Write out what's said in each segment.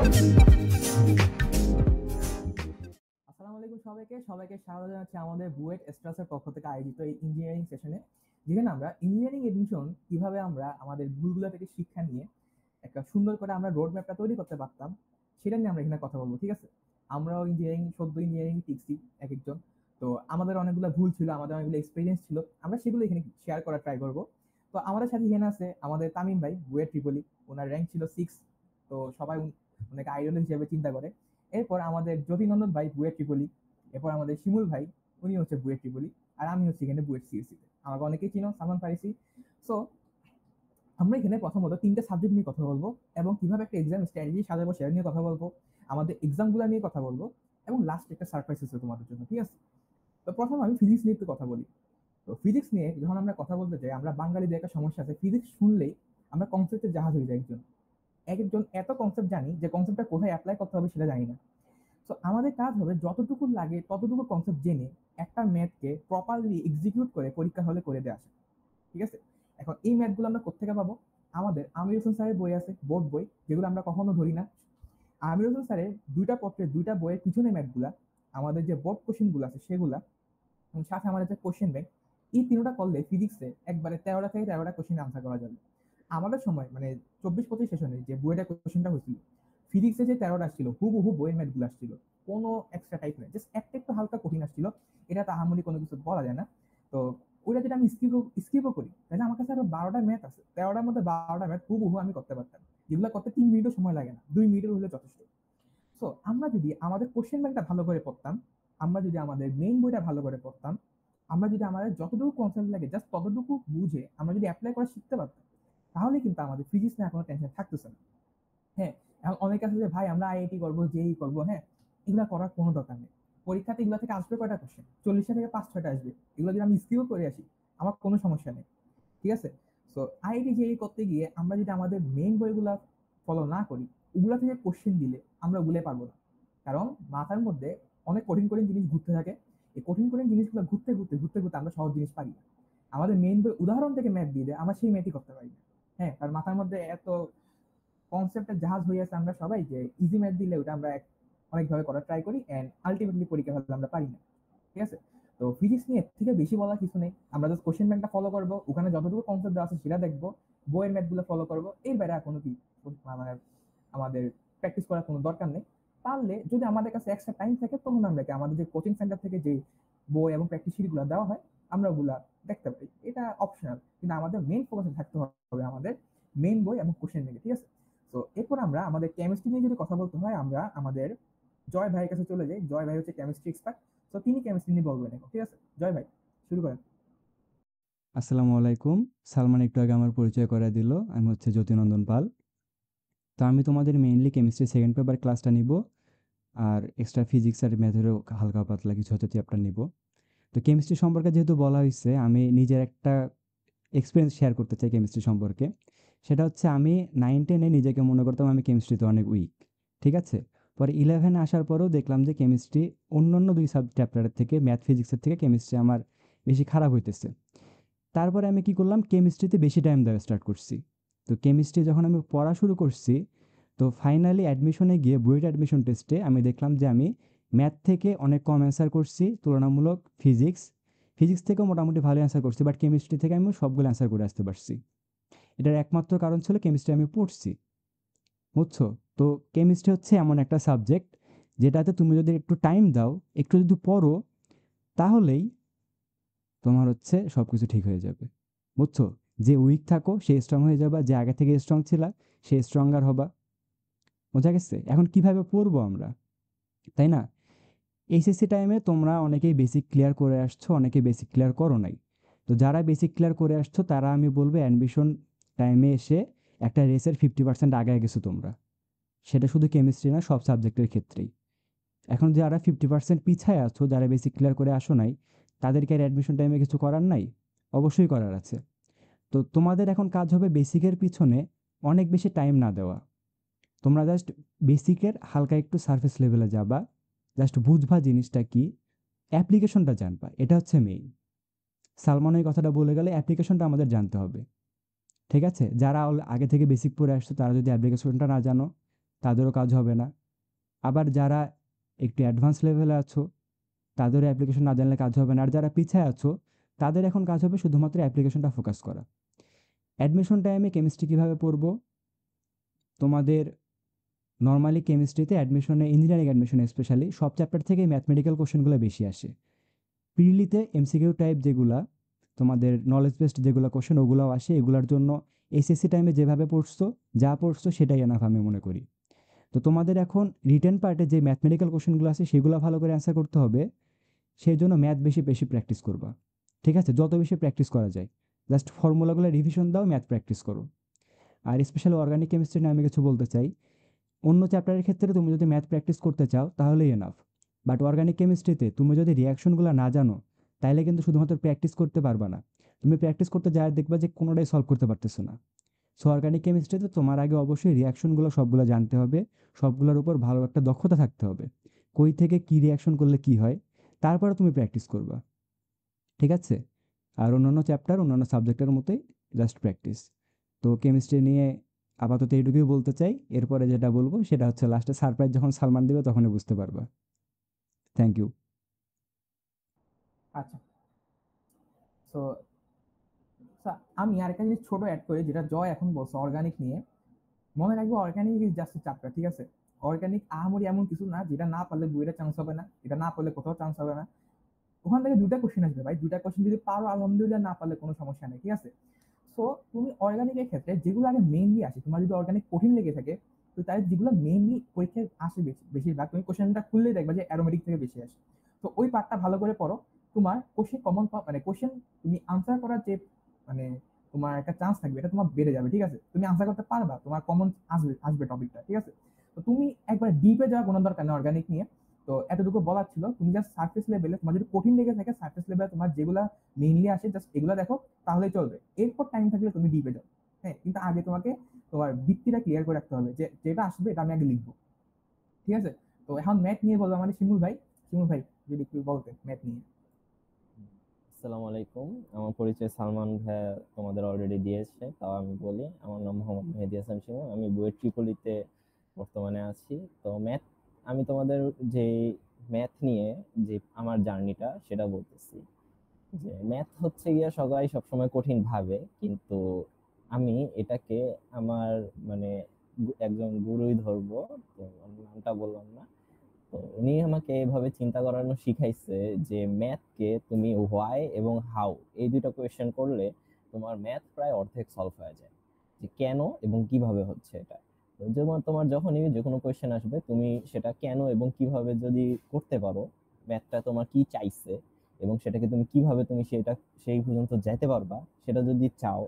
আসসালামু আলাইকুম সবাইকে স্বাগত জানাচ্ছি আমাদের বুয়েট এস্ট্রাসের পক্ষ থেকে আয়োজিত এই ইঞ্জিনিয়ারিং সেশনে, যেখানে আমরা ইঞ্জিনিয়ারিং এডমিশন কিভাবে আমরা আমাদের ভুলগুলো থেকে শিক্ষা নিয়ে একটা সুন্দর করে আমরা রোড ম্যাপটা তৈরি করতে পারতাম সেটা নিয়ে আমরা এখানে কথা বলবো। ঠিক আছে, আমরাও সদ্য ইঞ্জিনিয়ারিং শিখছি এক একজন। তো আমাদের অনেকগুলো ভুল ছিল, আমাদের অনেকগুলো এক্সপিরিয়েন্স ছিল, আমরা সেগুলো এখানে শেয়ার করার ট্রাই করবো। তো আমাদের সাথে এখানে আছে আমাদের তামিম ভাই, বুয়েট ট্রিপলি, ওনার র্যাঙ্ক ছিল 6। তো সবাই ওনাকে আইডল হিসেবে চিন্তা করে। এরপর আমাদের জ্যোতিনন্দন ভাই, বুয়েট ট্রিপলি। এরপর আমাদের শিমুল ভাই, উনি হচ্ছে বুয়েট ট্রিপলি। আর আমি হচ্ছে এখানে বুয়েট সিএসসি তে, আমাকে অনেকেই চিনো, সালমান ফারিসি। সো আমরা এখানে প্রথমত 3টা সাবজেক্ট নিয়ে কথা বলবো, এবং কিভাবে একটা এক্সাম স্ট্র্যাটেজি সাজাবো সেটা নিয়ে কথা বলবো, আমাদের এক্সামগুলো নিয়ে কথা বলবো, এবং লাস্ট একটা সারপ্রাইজ আছে তোমাদের জন্য। ঠিক আছে, তো প্রথম আমি ফিজিক্স নিয়ে একটু কথা বলি। তো ফিজিক্স নিয়ে যখন আমরা কথা বলতে চাই, আমরা বাঙালিদের একটা সমস্যা আছে, ফিজিক্স শুনলেই আমরা কনসেপ্টের জাহাজ হয়ে যাই। একজন এত কনসেপ্ট জানি যে কনসেপ্টটা কোথায় অ্যাপ্লাই করতে হবে সেটা জানি না। তো আমাদের কাজ হবে যতটুকু লাগে ততটুকু কনসেপ্ট জেনে একটা ম্যাথকে প্রপারলি এক্সিকিউট করে পরীক্ষা হলে করে দিয়ে আসে। ঠিক আছে, এখন এই ম্যাথগুলো আমরা কোথেকে পাবো? আমাদের আমির হোসেন স্যারের বই আছে, বোর্ড বই, যেগুলো আমরা কখনো ধরি না। আমির হোসেন স্যারের 2টা পত্রের 2টা বইয়ের পিছনে ম্যাথগুলা, আমাদের যে বোর্ড কোশ্চেন গুলো আছে সেগুলা, এবং সাথে আমাদের যে কোশ্চেন ব্যাংক, এই তিনটা করলে ফিজিক্সে একবারে 13টা থেকে 13টা কোশ্চেন আনসার করা যাবে। আমাদের সময় মানে 24-25 সেশনে যে বইয়ের কোশ্চেনটা হয়েছিল, ফিজিক্সে যে 13টা আসছিল হুবহু বইয়ের ম্যাথগুলো আসছিল, কোনো এক্সট্রা টাইপ নেই, জাস্ট একটা একটু হালকা কঠিন আসছিল। এটা তাহামরি কোনো কিছু বলা যায় না। তো ওইটা যেটা আমি স্কিপও করি, তাহলে আমার কাছে আরো 12টা ম্যাথ আছে, 13টার মধ্যে 12টা ম্যাথ হুবহু আমি করতে পারতাম, যেগুলো করতে 3 মিনিটও সময় লাগে না, 2 মিনিটের হলে যথেষ্ট। সো আমরা যদি আমাদের কোশ্চেন ব্যাংকটা ভালো করে পড়তাম, আমরা যদি আমাদের মেইন বইটা ভালো করে পড়তাম, আমরা যদি আমাদের যতটুকু কনসেপ্ট লাগে জাস্ট ততটুকু বুঝে আমরা যদি অ্যাপ্লাই করা শিখতে পারতাম, তাহলে কিন্তু আমাদের ফিজিক্স নিয়ে কোনো টেনশন থাকতেছে না। হ্যাঁ, এখন অনেক আছে যে ভাই আমরা আইআইটি করবো, জেই করবো, হ্যাঁ, এগুলো করার কোনো দরকার নেই। পরীক্ষাতে এগুলো থেকে আসবে কয়টা কোশ্চেন? 40টা থেকে 5-6টা আসবে। এগুলো যদি আমি স্কিল করে আসি, আমার কোনো সমস্যা নেই। ঠিক আছে, সো আইআইটি জেই করতে গিয়ে আমরা যদি আমাদের মেইন বইগুলা ফলো না করি, ওগুলা থেকে কোশ্চেন দিলে আমরা ওগুলো পারবো না। কারণ মাথার মধ্যে অনেক কঠিন কঠিন জিনিস ঘুরতে থাকে, এই কঠিন কঠিন জিনিসগুলো ঘুরতে ঘুরতে ঘুরতে ঘুরতে আমরা সহজ জিনিস পারি না। আমাদের মেইন বই উদাহরণ থেকে ম্যাথ দিয়ে দেয়, আমরা সেই ম্যাথই করতে পারি না। হ্যাঁ, কারণ মাথার মধ্যে এত কনসেপ্টের জাহাজ হয়ে আছে আমরা সবাই, যে ইজি ম্যাথ দিলে ওটা আমরা অনেকভাবে করার ট্রাই করি, এন্ড আলটিমেটলি পরীক্ষা হলে আমরা পারি না। ঠিক আছে, তো ফিজিক্স নিয়ে এর থেকে বেশি বলার কিছু নেই, আমরা জাস্ট কোশ্চেন ব্যাংকটা ফলো করবো, ওখানে যতটুকু কনসেপ্ট দেওয়া আছে সেটা দেখবো, বইয়ের ম্যাথগুলো ফলো করবো, এর বাইরে আর কোনো কি মানে আমাদের প্র্যাকটিস করার কোনো দরকার নেই। পারলে যদি আমাদের কাছে এক্সট্রা টাইম থাকে, তখন আমরা আমাদের যে কোচিং সেন্টার থেকে যে বই এবং প্র্যাকটিস শিটগুলো দেওয়া হয় আমরা ওগুলা দেখতে পারি, এটা অপশনাল, কিন্তু আমাদের মেইন ফোকাসে থাকতে হবে আমাদের মেইন বই এবং কোশ্চেন ব্যাংকে। ঠিক আছে, তো এরপর আমরা আমাদের কেমিস্ট্রি নিয়ে যদি কথা বলতে হয়, আমরা আমাদের জয় ভাইয়ের কাছে চলে যাই। জয় ভাই হচ্ছে কেমিস্ট্রি এক্সপার্ট, তো তিনি কেমিস্ট্রি নিয়ে বলবেন এখন। ঠিক আছে, জয় ভাই শুরু করেন। আসসালামু আলাইকুম। সালমান একটু আগে আমার পরিচয় করায় দিল। আমি হচ্ছে জ্যোতিনন্দন পাল। তো আমি তোমাদের মেইনলি কেমিস্ট্রি সেকেন্ড পেপার ক্লাসটা নিব, আর এক্সট্রা ফিজিক্স আর ম্যাথেরও হালকা পাতলা কিছু হয়তো চ্যাপ্টার নিব। তো কেমিস্ট্রি সম্পর্কে যেহেতু বলা হয়েছে, আমি নিজের একটা এক্সপিরিয়েন্স শেয়ার করতে চাই কেমিস্ট্রি সম্পর্কে। সেটা হচ্ছে আমি 9-10-এ নিজেকে মনে করতাম আমি কেমিস্ট্রিতে অনেক উইক। ঠিক আছে? পরে 11-এ আসার পরেও দেখলাম যে কেমিস্ট্রি অন্যান্য 2 চ্যাপ্টারের থেকে, ম্যাথ ফিজিক্সের থেকে কেমিস্ট্রি আমার বেশি খারাপ হইতেছে। তারপরে আমি কি করলাম, কেমিস্ট্রিতে বেশি টাইম দেওয়া স্টার্ট করছি। তো কেমিস্ট্রি যখন আমি পড়া শুরু করছি, তো ফাইনালি অ্যাডমিশনে গিয়ে বুয়েট অ্যাডমিশন টেস্টে আমি দেখলাম যে আমি ম্যাথ থেকে অনেক কম অ্যান্সার করছি তুলনামূলক ফিজিক্স থেকেও মোটামুটি ভালো অ্যান্সার করছি, বাট কেমিস্ট্রি থেকে আমি সবগুলো অ্যান্সার করে আসতে পারছি। এটার একমাত্র কারণ ছিল কেমিস্ট্রি আমি পড়ছি। বুঝছো? তো কেমিস্ট্রি হচ্ছে এমন একটা সাবজেক্ট যেটাতে তুমি যদি একটু টাইম দাও, একটু যদি পড়ো, তাহলেই তোমার হচ্ছে সবকিছু ঠিক হয়ে যাবে। বুঝছো? যে উইক থাকো সে স্ট্রং হয়ে যাবা, যে আগে থেকে স্ট্রং ছিলা সে স্ট্রঙ্গার হবা। বোঝা গেছে? এখন কিভাবে পড়বো আমরা, তাই না? এইচএসসি টাইমে তোমরা অনেকেই বেসিক ক্লিয়ার করে আসছো, অনেকে বেসিক ক্লিয়ার করো নাই। তো যারা বেসিক ক্লিয়ার করে আসছো তারা আমি বলবো অ্যাডমিশন টাইমে এসে একটা রেসের 50% আগায় গেছো তোমরা। সেটা শুধু কেমিস্ট্রি না, সব সাবজেক্টের ক্ষেত্রেই। এখন যারা 50% পিছায় আছো, যারা বেসিক ক্লিয়ার করে আসো নাই, তাদেরকে আর অ্যাডমিশন টাইমে কিছু করার নাই? অবশ্যই করার আছে। তো তোমাদের এখন কাজ হবে বেসিকের পিছনে অনেক বেশি টাইম না দেওয়া। তোমরা জাস্ট বেসিকের হালকা একটু সারফেস লেভেলে যাবা, জাস্ট বুঝবা জিনিসটা কি, অ্যাপ্লিকেশনটা জানবা, এটা হচ্ছে মেইন। সালমান এই কথাটা বলে গেলে অ্যাপ্লিকেশনটা আমাদের জানতে হবে। ঠিক আছে? যারা আগে থেকে বেসিক পড়ে আসছো তারা যদি অ্যাপ্লিকেশনটা না জানো, তাদেরও কাজ হবে না। আবার যারা একটু অ্যাডভান্স লেভেলে আছো তাদেরও অ্যাপ্লিকেশন না জানলে কাজ হবে না। আর যারা পিছায় আছো তাদের এখন কাজ হবে শুধুমাত্র অ্যাপ্লিকেশনটা ফোকাস করা। অ্যাডমিশন টাইমে কেমিস্ট্রি কীভাবে পড়বো? তোমাদের নর্মালি কেমিস্ট্রিতে অ্যাডমিশনে, ইঞ্জিনিয়ারিং অ্যাডমিশনে স্পেশালি সব চ্যাপ্টার থেকেই ম্যাথমেটিক্যাল কোশ্চেনগুলো বেশি আসে। প্রিলিতে এমসিকিউ টাইপ যেগুলা তোমাদের নলেজ বেসড যেগুলো কোশ্চেন ওগুলাও আসে। এগুলোর জন্য এসএসসি টাইমে যেভাবে পড়ছো, যা পড়ছো সেটাই এনাফ আমি মনে করি। তো তোমাদের এখন রিটেন পার্টে যে ম্যাথমেটিক্যাল কোশ্চেনগুলো আছে সেগুলো ভালো করে অ্যান্সার করতে হবে। সেই জন্য ম্যাথ বেশি বেশি প্র্যাকটিস করবা। ঠিক আছে? যত বেশি প্র্যাকটিস করা যায়। জাস্ট ফর্মুলাগুলো রিভিশন দাও, ম্যাথ প্র্যাকটিস করো। আর স্পেশালি অর্গানিক কেমিস্ট্রি নিয়ে আমি কিছু বলতে চাই। অন্য চ্যাপ্টারের ক্ষেত্রে তুমি যদি ম্যাথ প্র্যাকটিস করতে চাও তাহলেই এনাফ। বাট অর্গানিক কেমিস্ট্রিতে তুমি যদি রিয়াকশনগুলো না জানো তাইলে কিন্তু শুধুমাত্র প্র্যাকটিস করতে পারবা না। তুমি প্র্যাকটিস করতে যায় দেখবা যে কোনোটাই সলভ করতে পারতেছো না। সো অর্গানিক কেমিস্ট্রিতে তোমার আগে অবশ্যই রিয়াকশনগুলো সবগুলো জানতে হবে। সবগুলোর উপর ভালো একটা দক্ষতা থাকতে হবে। কই থেকে কী রিয়াকশন করলে কী হয়, তারপরে তুমি প্র্যাকটিস করবা। ঠিক আছে? আর অন্যান্য চ্যাপ্টার, অন্যান্য সাবজেক্টের মতোই জাস্ট প্র্যাকটিস। তো কেমিস্ট্রি নিয়ে আপাতত এইটুকুই বলতে চাই। এরপরে যেটা বলবো সেটা হচ্ছে লাস্টে সারপ্রাইজ যখন সালমান দিবে তখনই বুঝতে পারবা। Thank you. আচ্ছা, সো আমি আরেকটা জিনিস ছোট অ্যাড করি, যেটা জয় এখন বলছে অর্গানিক নিয়ে। মনে রাখবো অর্গানিক ইজ জাস্ট চ্যাপ্টার, ঠিক আছে? অর্গানিক আহামরি এমন কিছু না যেটা না পারলে বইয়ের চান্স হবে না, এটা না পারলে কোথাও চান্স হবে না। ওখান থেকে দুটা কোশ্চেন আসবে ভাই, দুটা কোশ্চেন যদি পারো আলহামদুলিল্লাহ, না পারলে কোনো সমস্যা নেই, ঠিক আছে? সো তুমি অর্গানিকের ক্ষেত্রে যেগুলো আগে মেইনলি আসে, তোমার যদি অর্গানিক কঠিন লেগে থাকে, তো তাই যেগুলো মেইনলি পরীক্ষায় আসে বেশিরভাগ, তুমি কোশ্চেনটা খুললেই দেখবা যে অ্যারোমেটিক থেকে বেশি আসে। তো ওই পার্টটা ভালো করে পড়ো। তোমার কোশ্চেন কমন, মানে কোশ্চেন তুমি আনসার করার যে, মানে তোমার একটা চান্স থাকবে, এটা তোমার বেড়ে যাবে, ঠিক আছে? তুমি আনসার করতে পারবা, তোমার কমন আসবে আসবে টপিকটা, ঠিক আছে? তো তুমি একবার ডিপে যাওয়ার কোনো দরকার নেই অর্গানিক নিয়ে। তো এতটুকু বলার ছিল, তুমি জাস্ট সার্ফেস লেভেলে, তোমার যদি কঠিন লেগে থাকে সার্ফেস লেভেলে তোমার যেগুলা মেইনলি আসে জাস্ট এগুলো দেখো, তাহলেই চলবে। এরপর টাইম থাকলে তুমি ডিপে যাও। হ্যাঁ, কিন্তু আগে তোমাকে তোমার ভিত্তিটা ক্লিয়ার করে রাখতে হবে যে যেটা আসবে এটা আমি আগে লিখবো, ঠিক আছে? তো এখন ম্যাথ নিয়ে বলবো আমাদের শিমুল ভাই। শিমুল ভাই, যদি একটু বলতে ম্যাথ নিয়ে। আসসালামু আলাইকুম। আমার পরিচয় সালমান ভাইয়া তোমাদের অলরেডি দিয়েছে, তাও আমি বলি, আমার নাম মোহাম্মদ মেহেদী হাসান শিমু। আমি বুয়েট ট্রিপলিতে বর্তমানে আছি। তো আমি তোমাদের যে ম্যাথ নিয়ে যে আমার জার্নিটা সেটা বলতেছি। যে ম্যাথ হচ্ছে গিয়া সবাই সবসময় কঠিন ভাবে, কিন্তু আমি এটাকে আমার মানে একজন গুরুই ধরবো। তো ওর নামটা বললাম না। তো উনি আমাকে এভাবে চিন্তা করানো শিখাইছে যে ম্যাথকে তুমি হোয়াই এবং হাউ, এই দুটো কোয়েশ্চেন করলে তোমার ম্যাথ প্রায় অর্ধেক সলভ হয়ে যায়। যে কেন এবং কিভাবে হচ্ছে এটা। তো যেমন তোমার যখনই যে কোনো কোয়েশ্চেন আসবে, তুমি সেটা কেন এবং কিভাবে যদি করতে পারো, ম্যাথটা তোমার কি চাইছে এবং সেটাকে তুমি কিভাবে তুমি সেটা সেই পর্যন্ত যেতে পারবা, সেটা যদি চাও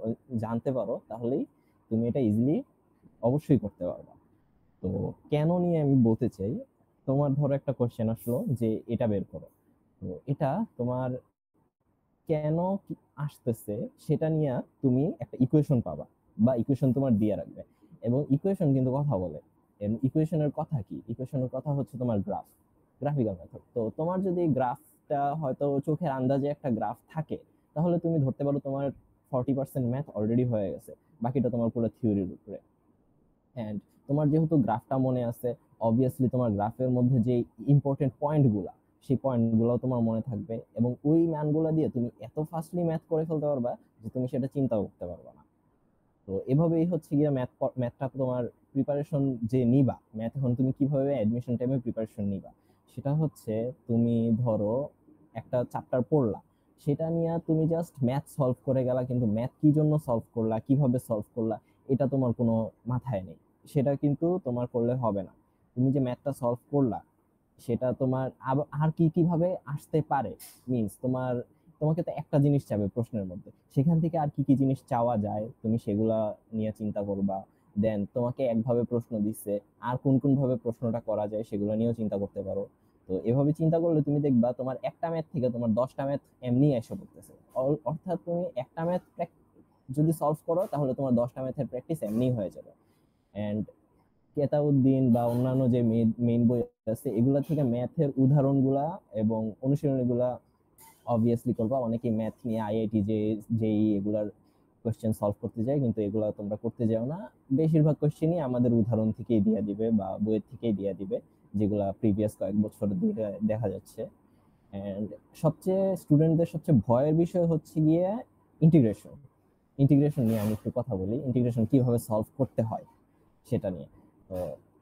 জানতে পারো, তাহলেই তুমি এটা ইজিলি অবশ্যই করতে পারবা। তো কেন নিয়ে আমি বলতে চাই, তোমার ধরো একটা কোশ্চেন আসলো যে এটা বের করো। তো এটা তোমার কেন আসতেছে সেটা নিয়ে তুমি একটা ইকুয়েশন পাবা, বা ইকুয়েশন তোমার দিয়ে রাখবে। এবং ইকুয়েশন কিন্তু কথা বলে। ইকুয়েশনের কথা কি? ইকুয়েশনের কথা হচ্ছে তোমার গ্রাফিক্যাল মেথড। তো তোমার যদি গ্রাফটা হয়তো চোখের আন্দাজে একটা গ্রাফ থাকে, তাহলে তুমি ধরতে পারো তোমার 40% ম্যাথ অলরেডি হয়ে গেছে, বাকিটা তোমার পুরো থিওরির উপরে। অ্যান্ড তোমার যেহেতু গ্রাফটা মনে আছে, অবভিয়াসলি তোমার গ্রাফের মধ্যে যে ইম্পর্টেন্ট পয়েন্টগুলা, সেই পয়েন্টগুলো তোমার মনে থাকবে, এবং ওই ম্যানগুলো দিয়ে তুমি এত ফাস্টলি ম্যাথ করে ফেলতে পারবা যে তুমি সেটা চিন্তাও করতে পারবা না। তো এভাবেই হচ্ছে গিয়ে ম্যাথটা তোমার প্রিপারেশন যে নিবা, ম্যাথ এখন তুমি কিভাবে অ্যাডমিশন টাইমে প্রিপারেশন নিবা, সেটা হচ্ছে তুমি ধরো একটা চ্যাপ্টার পড়লা, সেটা নিয়ে তুমি জাস্ট ম্যাথ সলভ করে গেলা, কিন্তু ম্যাথ কি জন্য সলভ করলা, কিভাবে সলভ করলা, এটা তোমার কোনো মাথায় নেই। সেটা কিন্তু তোমার করলে হবে না। তুমি যে ম্যাথটা সলভ করলা, সেটা তোমার আর কি কিভাবে আসতে পারে, মিন্স তোমাকে তো একটা জিনিস চাবে প্রশ্নের মধ্যে, সেখান থেকে আর কি কি জিনিস চাওয়া যায় তুমি সেগুলা নিয়ে চিন্তা করবা। দেন তোমাকে একভাবে প্রশ্ন দিচ্ছে, আর কোন কোন ভাবে প্রশ্নটা করা যায় সেগুলো নিয়েও চিন্তা করতে পারো। তো এভাবে চিন্তা করলে তুমি দেখবা তোমার একটা ম্যাথ থেকে তোমার 10টা ম্যাথ এমনি এসে পড়তেছে। অর্থাৎ তুমি একটা ম্যাথ যদি সলভ করো, তাহলে তোমার 10টা ম্যাথের প্র্যাকটিস এমনি হয়ে যাবে। এন্ড কেতাউদ্দিন বা অন্যান্য যে মেইন বই আছে, এগুলা থেকে ম্যাথের উদাহরণগুলা এবং অনুশীলনীগুলা অবভিয়াসলি করবা। অনেকে ম্যাথ নিয়ে আইআইটি, জেই এগুলার কোশ্চেন সলভ করতে যাই, কিন্তু এগুলো তোমরা করতে যাও না। বেশিরভাগ কোশ্চেনই আমাদের উদাহরণ থেকেই দিয়ে দিবে বা বইয়ের থেকেই দিয়ে দিবে, যেগুলা প্রিভিয়াস কয়েক বছর দিয়ে দেখা যাচ্ছে। এন্ড স্টুডেন্টদের সবচেয়ে ভয়ের বিষয় হচ্ছে গিয়ে ইন্টিগ্রেশন। ইন্টিগ্রেশন নিয়ে আমি একটু কথা বলি, ইন্টিগ্রেশন কিভাবে সলভ করতে হয় সেটা নিয়ে। তো